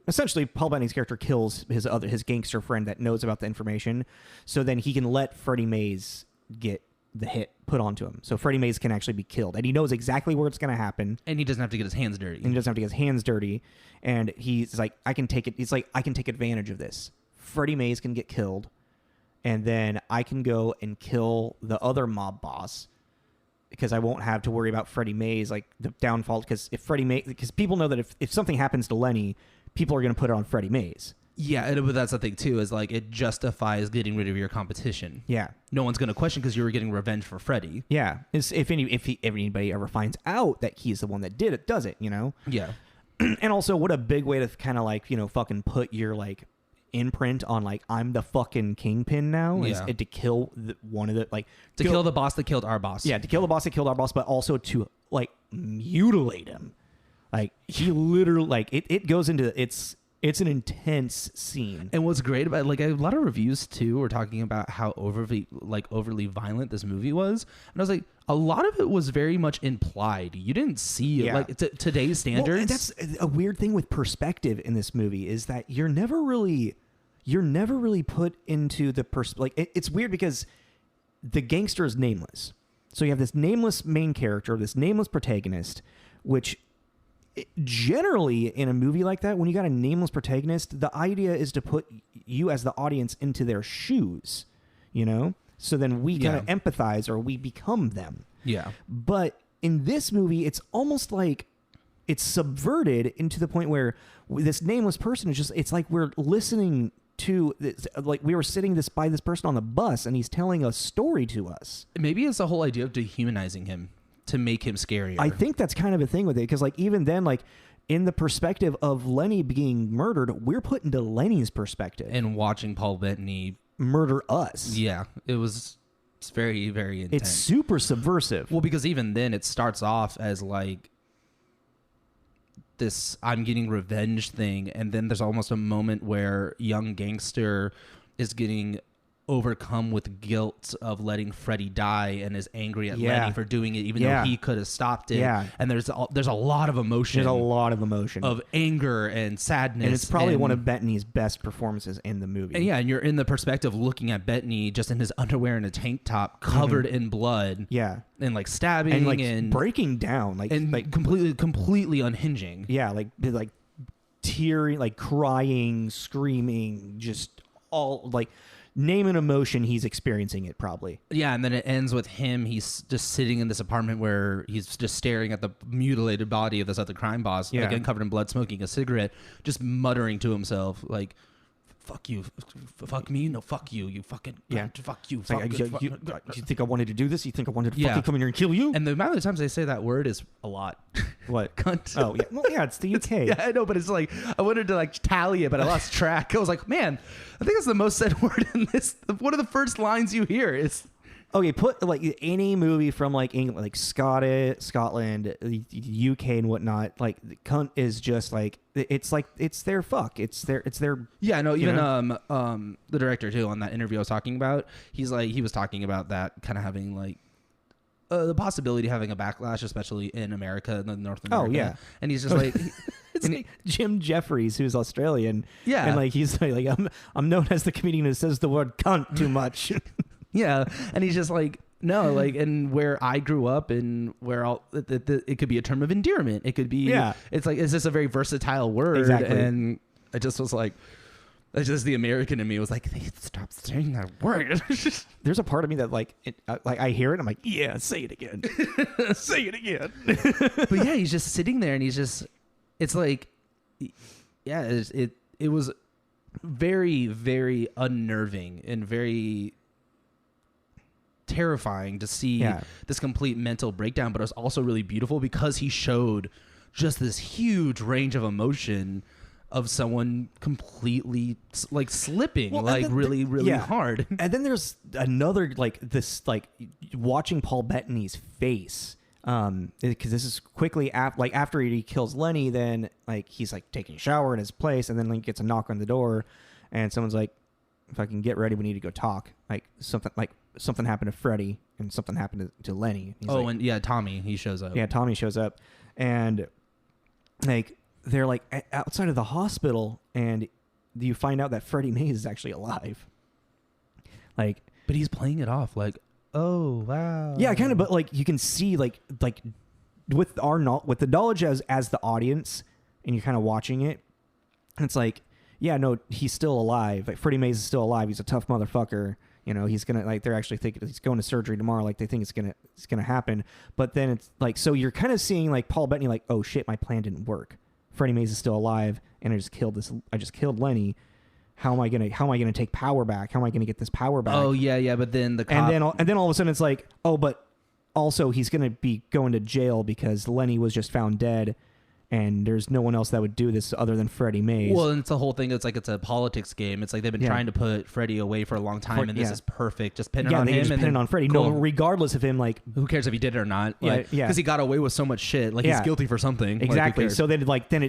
essentially Paul Bettany's character kills his gangster friend that knows about the information, so then he can let Freddie Mays get the hit put onto him. So Freddie Mays can actually be killed, and he knows exactly where it's going to happen, and he doesn't have to get his hands dirty. And he's like, I can take it. He's like, I can take advantage of this. Freddie Mays can get killed, and then I can go and kill the other mob boss. Because I won't have to worry about Freddie Mays, like the downfall. Because because people know that if something happens to Lenny, people are going to put it on Freddie Mays. Yeah, but that's the thing too, is like it justifies getting rid of your competition. Yeah, no one's going to question because you were getting revenge for Freddie. Yeah, if anybody ever finds out that he's the one that did it, does it? You know? Yeah. And also, what a big way to kind of like fucking put your like imprint on like I'm the fucking kingpin now is to kill one of the like kill the boss that killed our boss. Yeah, to kill the boss that killed our boss, but also to like mutilate him. Like he literally like it goes into it's an intense scene. And what's great about like a lot of reviews too were talking about how overly violent this movie was, and I was like, a lot of it was very much implied. You didn't see it like today's standards. Well, and that's a weird thing with perspective in this movie is that you're never really put into the it's weird because the gangster is nameless. So you have this nameless main character, this nameless protagonist, which generally in a movie like that, when you got a nameless protagonist, the idea is to put you as the audience into their shoes, you know? So then we kind of empathize or we become them. Yeah. But in this movie, it's almost like it's subverted into the point where this nameless person is just, it's like we're listening to this, like we were sitting by this person on the bus and he's telling a story to us. Maybe it's the whole idea of dehumanizing him to make him scarier. I think that's kind of a thing with it, because like even then, like in the perspective of Lenny being murdered, we're put into Lenny's perspective and watching Paul Bettany murder us. Yeah, it's very, very intense. It's super subversive. Well, because even then it starts off as like this I'm getting revenge thing, and then there's almost a moment where young gangster is getting overcome with guilt of letting Freddy die and is angry at Lenny for doing it, even though he could have stopped it. Yeah. And there's a lot of emotion. There's a lot of emotion. Of anger and sadness. And it's probably one of Bettany's best performances in the movie. And yeah, and you're in the perspective looking at Bettany just in his underwear and a tank top covered in blood. Yeah. And like stabbing and like breaking down. Like completely unhinging. Yeah, like tearing, like crying, screaming, just all like name an emotion, he's experiencing it probably. Yeah, and then it ends with him. He's just sitting in this apartment where he's just staring at the mutilated body of this other crime boss, again covered in blood, smoking a cigarette, just muttering to himself like, "Fuck you, fuck me, no, fuck you, you fucking fuck you, fuck you think I wanted to do this? You think I wanted to fucking come in here and kill you?" And the amount of times they say that word is a lot. What? Cunt. Oh, yeah. Well, yeah, it's the UK. Yeah, I know, but it's like, I wanted to like tally it, but I lost track. I was like, man, I think it's the most said word in this. One of the first lines you hear is... Okay, put like any movie from like England, like Scotland, the UK and whatnot, like the cunt is just like, it's their fuck. It's their Yeah, no, even the director too, on that interview I was talking about, he was talking about that kind of having like the possibility of having a backlash, especially in America, in North America. Oh, yeah. And he's just like... It's like Jim Jeffries, who's Australian. Yeah. And like he's like, I'm known as the comedian who says the word cunt too much. Yeah. And he's just like, no, like, and where I grew up and where it could be a term of endearment. It could be... Yeah. It's like, it's just a very versatile word. Exactly. And I just was like... It's just the American in me was like, stop saying that word. There's a part of me that like I hear it and I'm like, yeah, say it again. Say it again. But yeah, he's just sitting there and he's just, it's like, yeah, it was very, very unnerving and very terrifying to see this complete mental breakdown, but it was also really beautiful because he showed just this huge range of emotion of someone completely like slipping, really hard. And then there's another like this, like watching Paul Bettany's face, because this is quickly after he kills Lenny, then like he's like taking a shower in his place, and then like gets a knock on the door, and someone's like, "If I can get ready, we need to go talk." Like something happened to Freddy, and something happened to Lenny. He's and yeah, Tommy, he shows up. Yeah, Tommy shows up, and like they're like outside of the hospital, and you find out that Freddie Mays is actually alive. Like, but he's playing it off like, oh wow. Yeah, kind of, but like you can see like with the knowledge as the audience, and you're kind of watching it, it's like, yeah, no, he's still alive. Like Freddie Mays is still alive. He's a tough motherfucker. You know, he's gonna like, they're actually thinking he's going to surgery tomorrow. Like they think it's gonna happen. But then it's like, so you're kind of seeing like Paul Bettany like, oh shit, my plan didn't work. Freddie Mays is still alive, and I just killed Lenny. How am I gonna take power back? How am I gonna get this power back? Oh yeah. But then the cop... and then all of a sudden it's like, oh, but also he's gonna be going to jail because Lenny was just found dead, and there's no one else that would do this other than Freddie Mays. Well, and it's the whole thing. It's like it's a politics game. It's like they've been trying to put Freddie away for a long time, and this is perfect. Just pin it on him. Just pin it on Freddie. Cool. No, regardless of him, like, who cares if he did it or not? Like, because he got away with so much shit. Like he's guilty for something. Exactly. Like, so then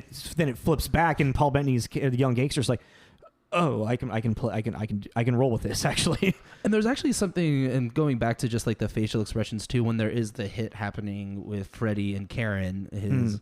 it flips back, and Paul Bettany's the young gangster's like, oh, I can roll with this actually. And there's actually something, and going back to just like the facial expressions too, when there is the hit happening with Freddie and Karen, his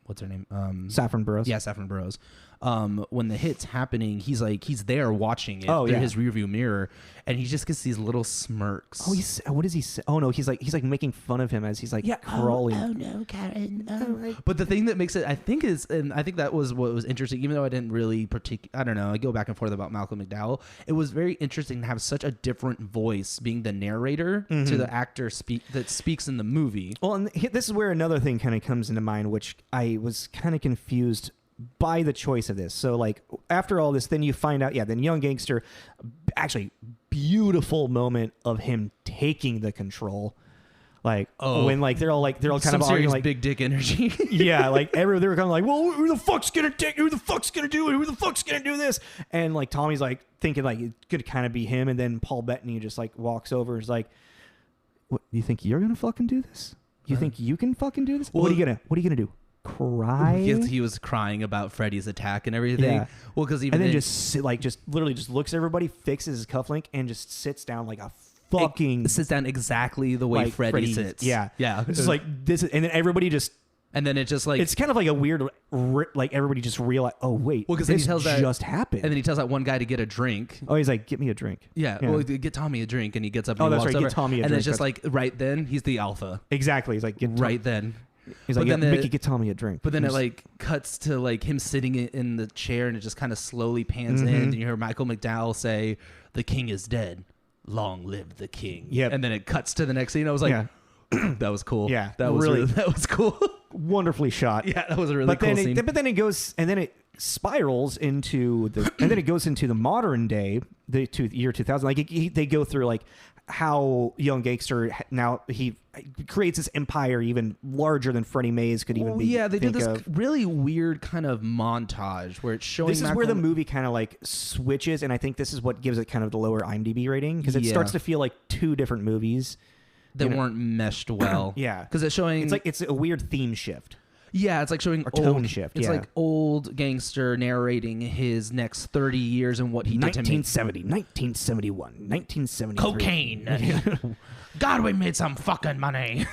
what's her name? Saffron Burrows. Yeah, Saffron Burrows. when the hit's happening, he's there watching it through his rearview mirror, and he just gets these little smirks. Oh, what does he say? Oh no, he's like making fun of him as he's like crawling. Oh no, Karen. Oh. But the thing that makes it, I think that was what was interesting. Even though I didn't really I don't know. I go back and forth about Malcolm McDowell. It was very interesting to have such a different voice being the narrator to the actor that speaks in the movie. Well, and this is where another thing kind of comes into mind, which I was kind of confused by the choice of this. So like after all this, then you find out, then Young Gangster, actually beautiful moment of him taking the control. Like when like they're all kind of arguing like big dick energy. Yeah, like they were kind of like, well, who the fuck's gonna do it? Who the fuck's gonna do this? And like Tommy's like thinking like it could kind of be him, and then Paul Bettany just like walks over and is like, what, you think you're gonna fucking do this? You think you can fucking do this? Well, what are you gonna do? Cry? He was crying about Freddy's attack and everything. Yeah. Well, because even and then just literally just looks at everybody, fixes his cufflink, and just sits down like a fucking sits down exactly the way like Freddy sits. Yeah. It's just like this, and then everybody just. And then it just like it's kind of like a weird, like everybody just realize, oh wait, well, because this he tells just happened. And then he tells that one guy to get a drink. Oh, he's like, get me a drink. Yeah. Well, get Tommy a drink, and he gets up. And he walks that's right. Over, get Tommy a drink. And it's just like right then he's the alpha. Exactly. He's like, right then. He's like, Mickey, get Tommy a drink. But then it like cuts to like him sitting in the chair, and it just kind of slowly pans in, and you hear Michael McDowell say, "The king is dead. Long live the king." Yeah. And then it cuts to the next scene. I was like, that was cool. Yeah. That was really that was cool. Wonderfully shot. Yeah, that was a really cool scene. But then it goes, and then it spirals into the modern day, the year 2000. Like they go through like how Young Gangster now he creates this empire even larger than Freddie Mays could even be. Yeah, they did this really weird kind of montage where it's showing. This is where the movie kind of like switches, and I think this is what gives it kind of the lower IMDb rating, because it starts to feel like two different movies that weren't meshed well. Yeah, because it's showing it's a weird theme shift. Yeah, it's like showing tone shift. It's like old Gangster narrating his next 30 years and what he did to me. 1970, 1971, 1973. Cocaine. God, we made some fucking money.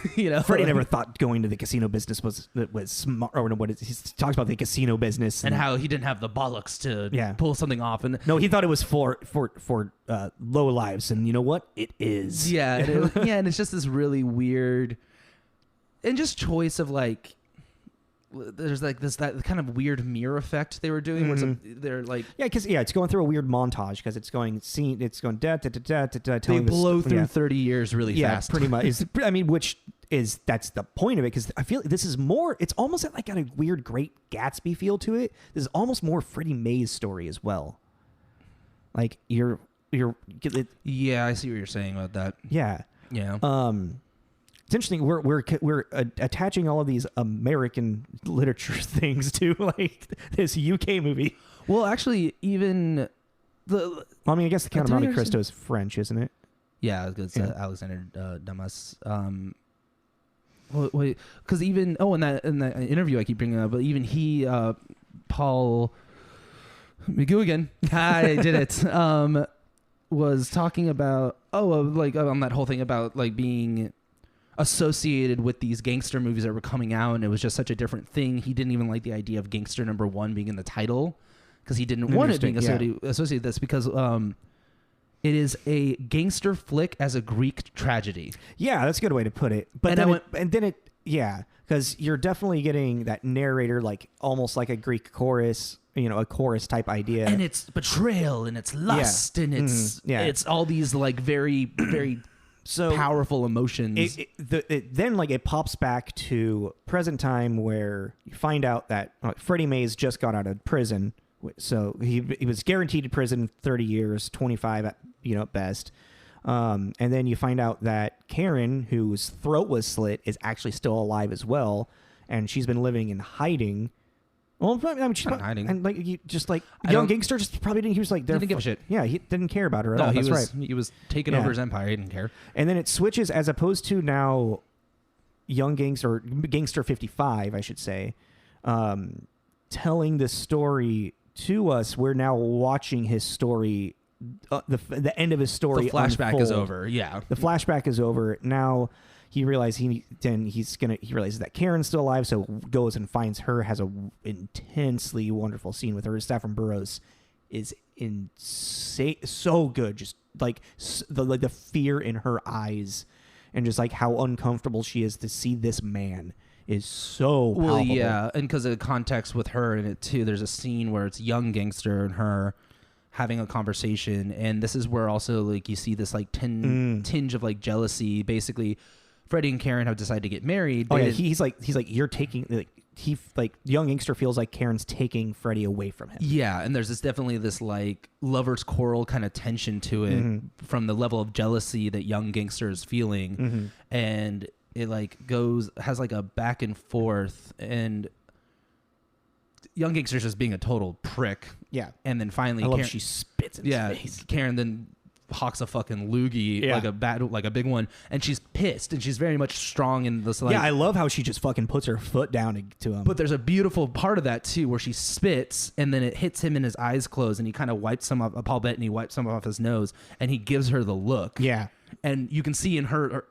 Freddie never thought going to the casino business was smart. Or what he talks about the casino business and how he didn't have the bollocks to pull something off. And no, he thought it was for low lives, and you know what? It is. Yeah, and it's just this really weird and just choice of like. There's like that kind of weird mirror effect they were doing where they're like it's going through a weird montage because it's going da da da da da. They blow through 30 years really fast. Pretty much. That's the point of it, because I feel like this is more. It's almost like got a weird Great Gatsby feel to it. This is almost more Freddie Mays' story as well. Like I see what you're saying about that. Yeah. It's interesting. We're attaching all of these American literature things to like this UK movie. Well, actually, even I guess the Count of Monte Cristo is French, isn't it? Yeah, it's Alexander Dumas. Because even in that interview I keep bringing up, but even he, Paul McGuigan, I did it. Was talking about on that whole thing about like being associated with these gangster movies that were coming out, and it was just such a different thing. He didn't even like the idea of Gangster #1 being in the title because he didn't want it being associated with this, because it is a gangster flick as a Greek tragedy. Yeah, that's a good way to put it. But because you're definitely getting that narrator, like almost like a Greek chorus, a chorus type idea, and it's betrayal and it's lust and it's all these like very very powerful emotions. Then it pops back to present time, where you find out that Freddie Mays just got out of prison. So he was guaranteed prison 30 years, 25 at best. And then you find out that Karen, whose throat was slit, is actually still alive as well, and she's been living in hiding. Well, she's not hiding, and Young Gangster just probably didn't. He was like, didn't give a shit. Yeah, he didn't care about her at all. That's right. He was taking over his empire. He didn't care. And then it switches, as opposed to now, Young Gangster, Gangster 55, I should say, telling this story to us. We're now watching his story. The end of his story. The flashback unfold. Is over. Yeah, the flashback is over now. he realizes he realizes that Karen's still alive, so goes and finds her, has a intensely wonderful scene with her. Saffron Burrows is insane, so good, just like the fear in her eyes and just like how uncomfortable she is to see this man is so palpable. Well, yeah, and because of the context with her in it too, there's a scene where it's young Gangster and her having a conversation, and this is where also like you see this like tinge of like jealousy. Basically, Freddie and Karen have decided to get married. Oh yeah, he's like you're taking young Gangster feels like Karen's taking Freddie away from him. Yeah, and there's definitely this like lovers quarrel kind of tension to it from the level of jealousy that young Gangster is feeling, and it like has like a back and forth, and young Gangster's just being a total prick. Yeah. And then finally I love she spits in his face. Karen then hawks a fucking loogie, like a big one, and she's pissed, and she's very much strong in this like... Yeah, I love how she just fucking puts her foot down to him. But there's a beautiful part of that too where she spits and then it hits him and his eyes close and he kind of wipes some off, Paul Bettany wipes some off his nose and he gives her the look. Yeah. And you can see in her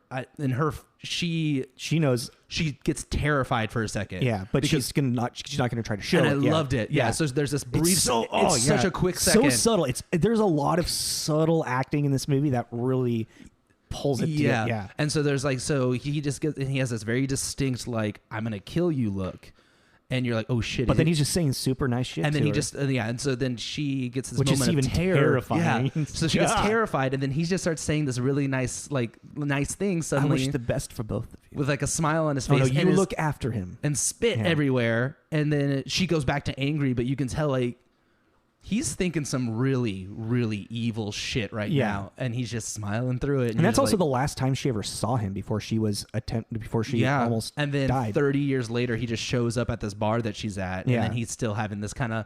she knows, she gets terrified for a second. Yeah, but she's not gonna try to show and it. I loved it. Yeah. So there's this brief. It's such a quick second. So subtle. There's a lot of subtle acting in this movie that really pulls it. Yeah. And so there's like, so he has this very distinct like, I'm gonna kill you look. And you're like, oh shit! But then he's just saying super nice shit. And then to he her. just and so then she gets this Which moment is even of terror. terrifying. Yeah. So she gets terrified, and then he just starts saying this really nice thing suddenly. I wish the best for both of you. With like a smile on his face. Oh, no, you look after him and spit everywhere, and then she goes back to angry, but you can tell like he's thinking some really, really evil shit right now, and he's just smiling through it. And that's also the last time she ever saw him before she almost and then died. 30 years later, he just shows up at this bar that she's at, and then he's still having this kind of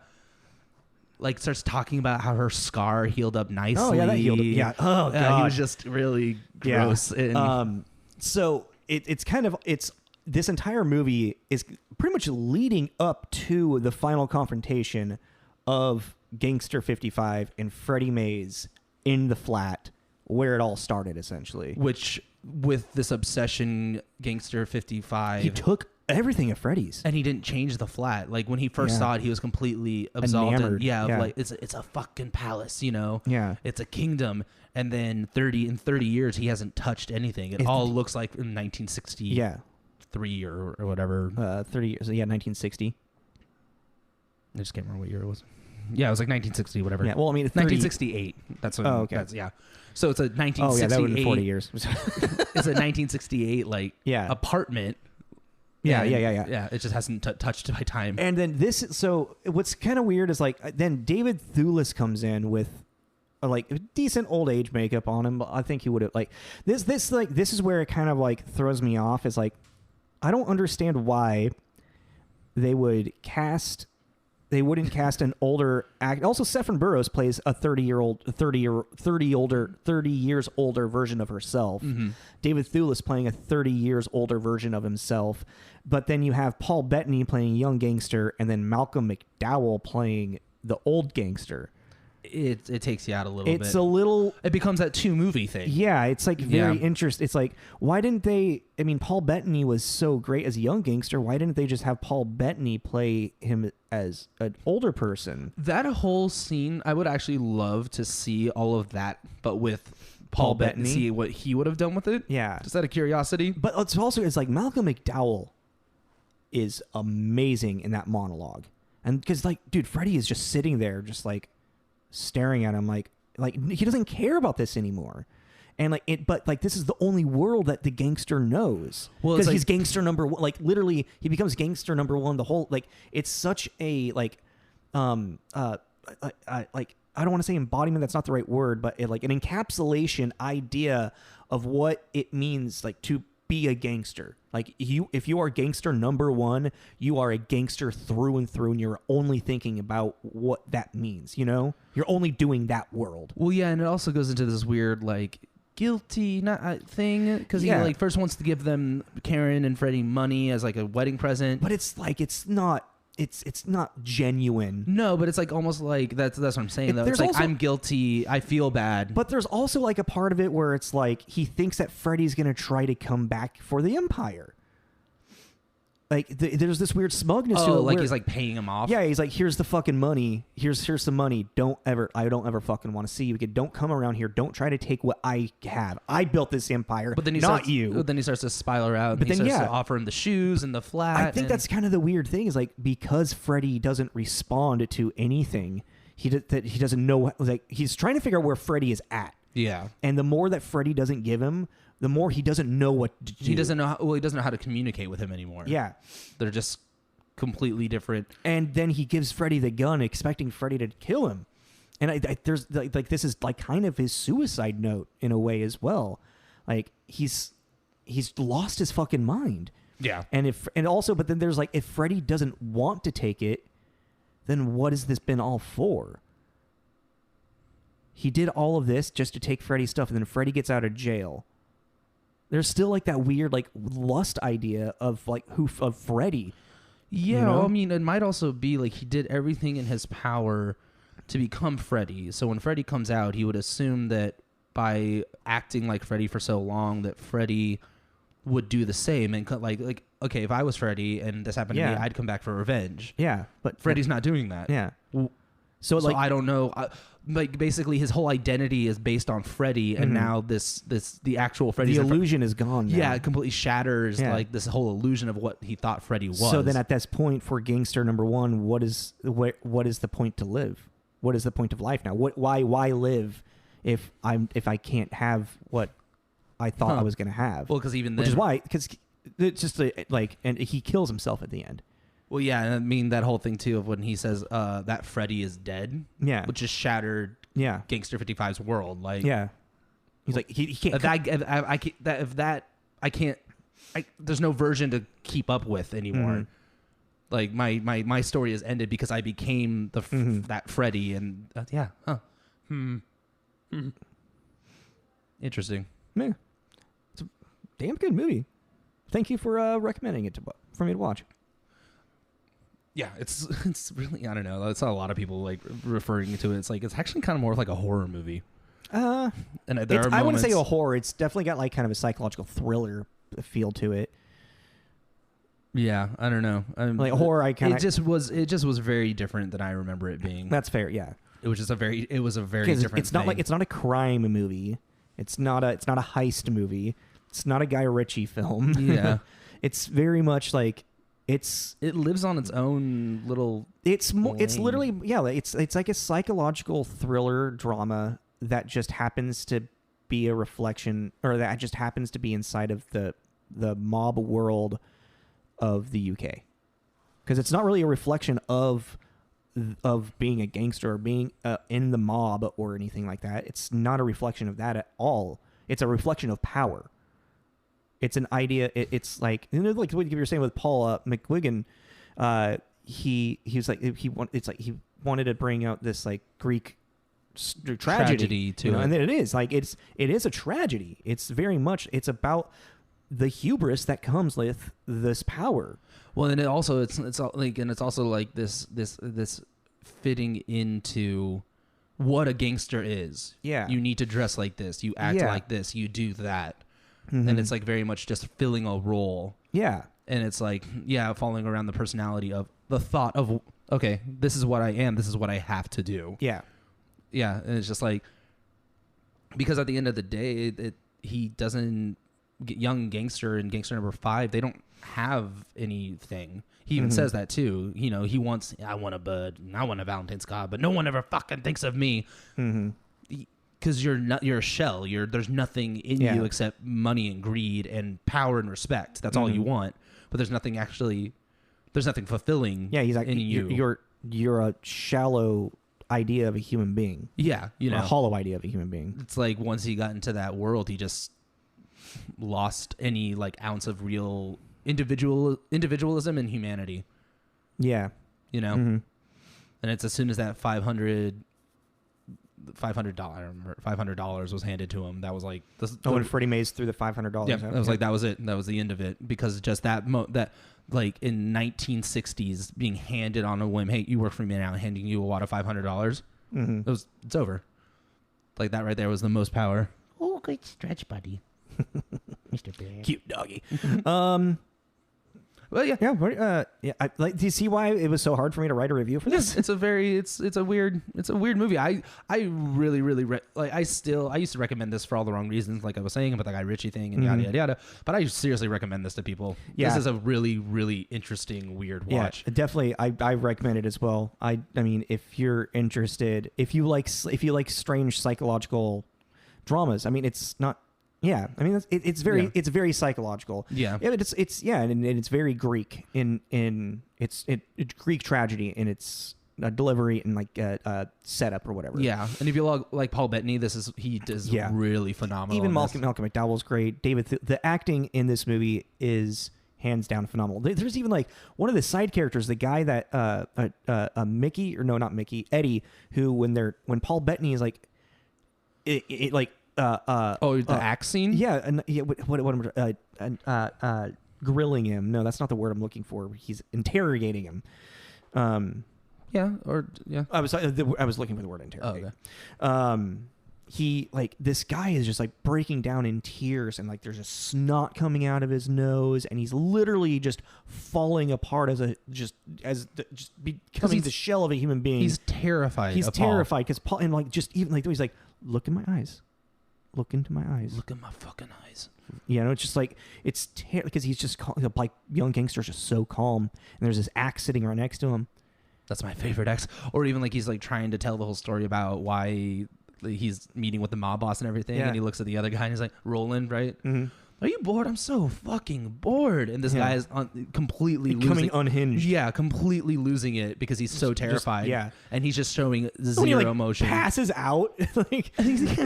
like starts talking about how her scar healed up nicely. Oh yeah, that healed up. Yeah. Oh god, he was just really gross. Yeah. So it's this entire movie is pretty much leading up to the final confrontation of Gangster 55 and Freddie Mays in the flat where it all started, essentially. Which, with this obsession, Gangster 55... He took everything at Freddie's. And he didn't change the flat. Like, when he first saw it, he was completely absolved. Enamored. Like, it's a fucking palace, you know? Yeah. It's a kingdom. And then 30 years, he hasn't touched anything. It all looks like in 1963 or whatever. 30 years. Yeah, 1960. I just can't remember what year it was. Yeah, it was like 1960, whatever. Yeah, well, I mean, 1968. That's what. Oh, okay. That's, yeah. So it's a 1968. Oh, yeah, that would have been 40 years. It's a 1968 apartment. Yeah. Yeah, it just hasn't touched by time. And then so what's kind of weird is like then David Thewlis comes in with like decent old age makeup on him. But I think he would have like this is where it kind of like throws me off. Is like I don't understand why they wouldn't cast an older act. Also, Saffron Burrows plays a 30 years older version of herself. Mm-hmm. David Thewlis playing a 30 years older version of himself. But then you have Paul Bettany playing young Gangster, and then Malcolm McDowell playing the old Gangster. It takes you out a little bit. It's a little... It becomes that two-movie thing. Yeah, it's like very interesting. It's like, why didn't they... I mean, Paul Bettany was so great as a young Gangster. Why didn't they just have Paul Bettany play him as an older person? That whole scene, I would actually love to see all of that, but with Paul Bettany. See what he would have done with it. Yeah. Just out of curiosity. But it's like Malcolm McDowell is amazing in that monologue. And because, like, dude, Freddie is just sitting there just, like, staring at him like he doesn't care about this anymore, and but this is the only world that the gangster knows, because he's gangster number one. Like literally he becomes gangster number one. The whole it's such a I don't want to say embodiment, that's not the right word, but an encapsulation idea of what it means to be a gangster. If you are gangster number one, you are a gangster through and through, and you're only thinking about what that means, you're only doing that world. Well, yeah, and it also goes into this weird guilty thing, because he first wants to give them Karen and Freddie money as a wedding present, but it's not it's not genuine. No, but it's like almost like that's what I'm saying though. It's like I'm guilty, I feel bad. But there's also like a part of it where it's like he thinks that Freddy's gonna try to come back for the Empire. Like there's this weird smugness to it. Like he's like paying him off. Yeah, he's like, here's the fucking money. Here's some money. I don't ever fucking want to see you again. Don't come around here. Don't try to take what I have. I built this empire, but then you. Then he starts to spiral out. But then he starts to offer him the shoes and the flat. I think that's kind of the weird thing is like because Freddy doesn't respond to anything. He doesn't know. Like he's trying to figure out where Freddy is at. Yeah. And the more that Freddy doesn't give him, the more he doesn't know what to do. He doesn't know how to communicate with him anymore. Yeah. They're just completely different. And then he gives Freddy the gun, expecting Freddy to kill him. And there's like this is like kind of his suicide note in a way as well. Like he's lost his fucking mind. Yeah. But then there's like if Freddy doesn't want to take it, then what has this been all for? He did all of this just to take Freddy's stuff, and then Freddy gets out of jail. There's still like that weird like lust idea of like of Freddy. Yeah, you know? I mean, it might also be like he did everything in his power to become Freddy. So when Freddy comes out, he would assume that by acting like Freddy for so long, that Freddy would do the same and like okay, if I was Freddy and this happened to me, I'd come back for revenge. Yeah, but Freddy's not doing that. Yeah. So like I don't know. Like basically, his whole identity is based on Freddy, and now the actual Freddy. The illusion is gone now. Yeah, it completely shatters like this whole illusion of what he thought Freddy was. So then, at this point, for Gangster number 1, what is the point to live? What is the point of life now? Why live if I can't have what I thought I was going to have? Well, because it's just and he kills himself at the end. Well, yeah, I mean that whole thing too of when he says that Freddy is dead, which just shattered, Gangster 55's world. Like, he's like he can't. I can't. There's no version to keep up with anymore. Like my story is ended because I became that Freddy, and interesting. Yeah, it's a damn good movie. Thank you for recommending it for me to watch. Yeah, it's really, I don't know. That's how a lot of people like referring to it. It's like it's actually kind of more like a horror movie. And I wouldn't say a horror. It's definitely got like kind of a psychological thriller feel to it. Yeah, I don't know. Like horror, it just was very different than I remember it being. That's fair. Yeah, it was a very different. It's not like it's not a crime movie. It's not a heist movie. It's not a Guy Ritchie film. Yeah, it's very much like. It lives on its own little. It's literally It's like a psychological thriller drama that just happens to be a reflection, or that just happens to be inside of the mob world of the UK, because it's not really a reflection of being a gangster or being in the mob or anything like that. It's not a reflection of that at all. It's a reflection of power. It's an idea. It's like like what you were saying with Paul McGuigan. He was like he wanted to bring out this like Greek tragedy to it, and then it is like it is a tragedy. It's very much about the hubris that comes with this power. Well, and it's also like this fitting into what a gangster is. Yeah, you need to dress like this. You act like this. You do that. And it's like very much just filling a role. Yeah. And it's like, following around the personality of the thought of, okay, this is what I am. This is what I have to do. Yeah. Yeah. And it's just like, because at the end of the day, he doesn't get young gangster and gangster number 5. They don't have anything. He even says that too. You know, I want a bud and I want a Valentine's card, but no one ever fucking thinks of me. Because you're a shell. There's nothing in you except money and greed and power and respect. That's all you want. But there's nothing fulfilling. Yeah, he's like in you. You're a shallow idea of a human being. Yeah, a hollow idea of a human being. It's like once he got into that world, he just lost any like ounce of real individualism and humanity. Yeah, And it's as soon as that 500 $500 was handed to him. That was like when Freddie Mays threw the $500. Yeah, that was like that was it. That was the end of it because just that like in 1960s being handed on a whim. Hey, you work for me now. Handing you a wad of $500. Mm-hmm. It's over. Like that right there was the most power. Oh, good stretch, buddy. Mr. Bear. Cute doggy. Well, yeah. Do you see why it was so hard for me to write a review for this? It's a weird movie. I really I used to recommend this for all the wrong reasons, like I was saying about the Guy Ritchie thing and yada yada yada. But I seriously recommend this to people. Yeah. This is a really really interesting weird watch. Yeah, definitely. I recommend it as well. I mean, if you're interested, if you like strange psychological dramas, I mean, it's not. Yeah, I mean it's very psychological. Yeah, and it's very Greek in it's Greek tragedy in its delivery and like setup or whatever. Yeah, and if you like Paul Bettany, he does really phenomenal. Even Malcolm McDowell's great. The acting in this movie is hands down phenomenal. There's even like one of the side characters, the guy that Mickey or no, not Mickey, Eddie, who when Paul Bettany is like the axe scene. Yeah, and grilling him. No, that's not the word I'm looking for. He's interrogating him. I was looking for the word interrogate. Oh, okay. He this guy is just like breaking down in tears and like there's a snot coming out of his nose and he's literally just falling apart becoming the shell of a human being. He's terrified. He's terrified because Paul and like just even like he's like, look in my eyes. Look into my eyes. Look in my fucking eyes. You know, it's just like because he's just like young gangster's just so calm, and there's this axe sitting right next to him. That's my favorite axe. Or even like he's like trying to tell the whole story about why he's meeting with the mob boss and everything, and he looks at the other guy and he's like, Roland, right? Mm-hmm. Are you bored? I'm so fucking bored. And this guy is completely becoming unhinged. Yeah, completely losing it because he's so terrified. And he's just showing zero emotion. Passes out. He's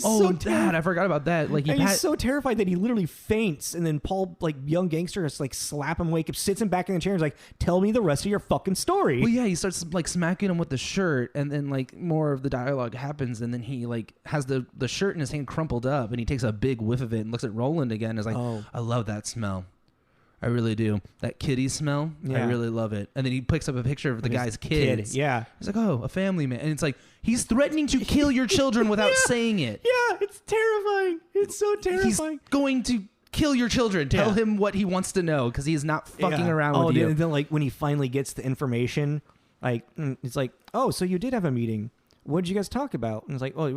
I forgot about that. Like he's so terrified that he literally faints. And then Paul, like young gangster, just like slap him, wake up, sits him back in the chair, and is like, "Tell me the rest of your fucking story." Well, yeah, he starts like smacking him with the shirt, and then like more of the dialogue happens, and then he like has the shirt in his hand crumpled up, and he takes a big whiff of it and looks at Roland again and is like, I love that smell. I really do. That kitty smell, I really love it. And then he picks up a picture of the guy's kids. Yeah. He's like, oh, a family man. And it's like, he's threatening to kill your children without saying it. Yeah, it's terrifying. It's so terrifying. He's going to kill your children. Tell him what he wants to know because he's not fucking around with you. And then like when he finally gets the information, like it's like, oh, so you did have a meeting. What did you guys talk about? And it's like, oh,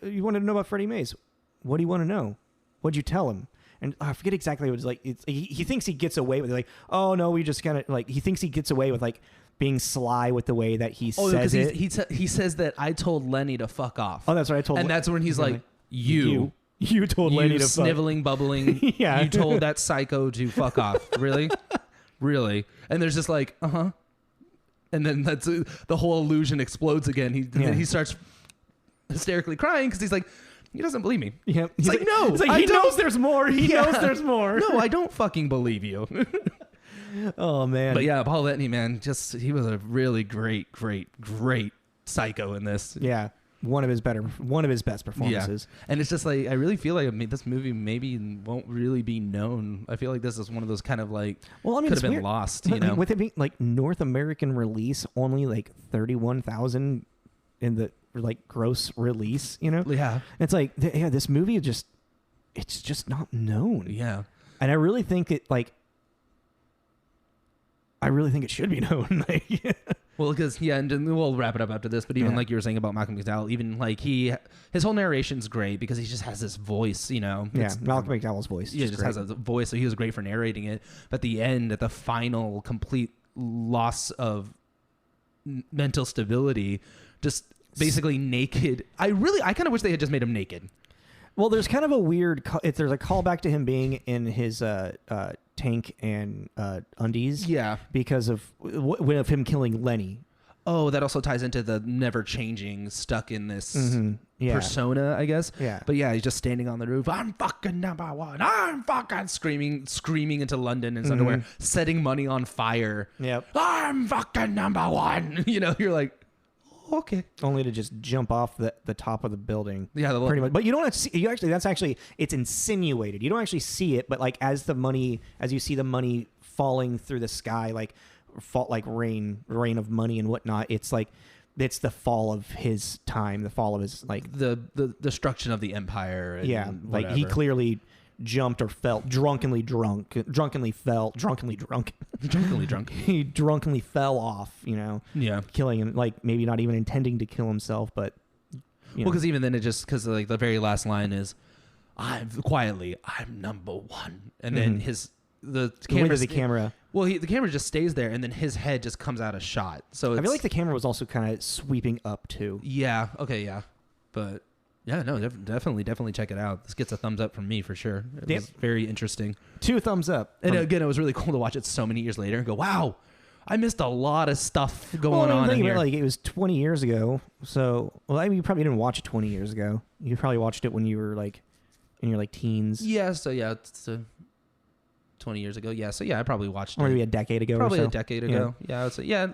you wanted to know about Freddie Mays. What do you want to know? What'd you tell him? And I forget exactly what it's like. He thinks he gets away with it. Like, oh no, we just kind of like he thinks he gets away with like being sly with the way that he says it. He says that I told Lenny to fuck off. Oh, that's right. I told. And that's when he's like, you told Lenny to sniveling, bubbling. Yeah. You told that psycho to fuck off. Really, really. And there's just like, and then that's the whole illusion explodes again. He starts hysterically crying because he's like. He doesn't believe me. Yeah. He's like, no. It's like, he knows there's more. He knows there's more. No, I don't fucking believe you. Oh, man. But yeah, Paul Bettany, man, he was a really great psycho in this. Yeah. One of his best performances. Yeah. And it's just like, I really feel like this movie maybe won't really be known. I feel like this is one of those kind of like, could have been lost, you know? With it being like North American release, only like 31,000 in the like gross release, you know? Yeah. It's like, this movie it's just not known. Yeah. And I really think it should be known. Well, because, and we'll wrap it up after this, but even like you were saying about Malcolm McDowell, even like his whole narration's great because he just has this voice, you know? Yeah, Malcolm McDowell's voice. Yeah, just has a voice, so he was great for narrating it. But at the end, at the final complete loss of mental stability, just basically naked. I kind of wish they had just made him naked. Well, there's kind of a weird. There's a callback to him being in his tank and undies. Yeah, because of him killing Lenny. Oh, that also ties into the never changing, stuck in this persona, I guess. Yeah. But yeah, he's just standing on the roof. I'm fucking number one. I'm fucking screaming into London in his underwear, setting money on fire. Yep. I'm fucking number one. You know, you're like. okay. Only to just jump off the top of the building. Yeah, pretty much. But you don't see. It's insinuated. You don't actually see it, but like as you see the money falling through the sky, like rain of money and whatnot. It's like it's the fall of his time, the fall of his like the destruction of the empire. And yeah, whatever. like he clearly jumped or fell drunkenly drunk. He drunkenly fell off, Yeah. killing him, like maybe not even intending to kill himself, but because even then because like the very last line is, I'm number one, and then the camera. Well, the camera just stays there, and then his head just comes out of shot. So I feel like the camera was also kind of sweeping up too. Yeah. Okay. Yeah. But yeah, no, definitely check it out. This gets a thumbs up from me for sure. It was very interesting. 2 thumbs up. And again, it was really cool to watch it so many years later and go, wow, I missed a lot of stuff going on in here. Like it was 20 years ago. So, I mean, you probably didn't watch it 20 years ago. You probably watched it when you were like in your like teens. Yeah. So yeah, it's 20 years ago. Yeah. So yeah, I probably watched it. Or maybe a decade ago. Probably or so. a decade ago. Yeah. I would say,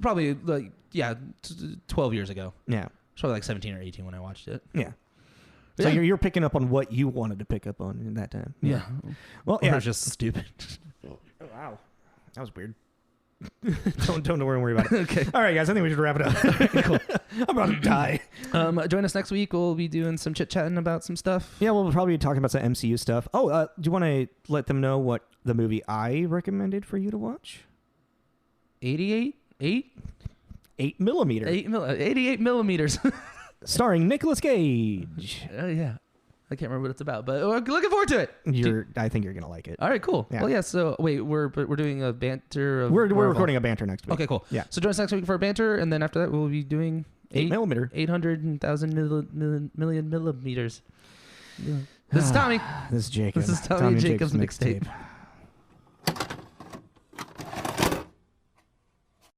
probably like 12 years ago. Yeah. It's probably like 17 or 18 when I watched it. Yeah. So you're picking up on what you wanted to pick up on in that time. Yeah. Well, It was just stupid. Oh, wow. That was weird. don't worry about it. Okay. All right, guys. I think we should wrap it up. Cool. I'm about to die. Join us next week. We'll be doing some chit-chatting about some stuff. Yeah, we'll probably be talking about some MCU stuff. Oh, do you want to let them know what the movie I recommended for you to watch? 88 8mm. 88 millimeters. Starring Nicolas Cage. Yeah. I can't remember what it's about, but we're looking forward to it. I think you're gonna like it. All right, cool. Yeah. Well, yeah. So wait, we're doing a banter. We're recording a banter next week. Okay, cool. Yeah. So join us next week for a banter, and then after that, we'll be doing 8mm. 800,000 million millimeters. Yeah. This is Tommy. This is Jacob. This is Tommy and Jacob's mixtape.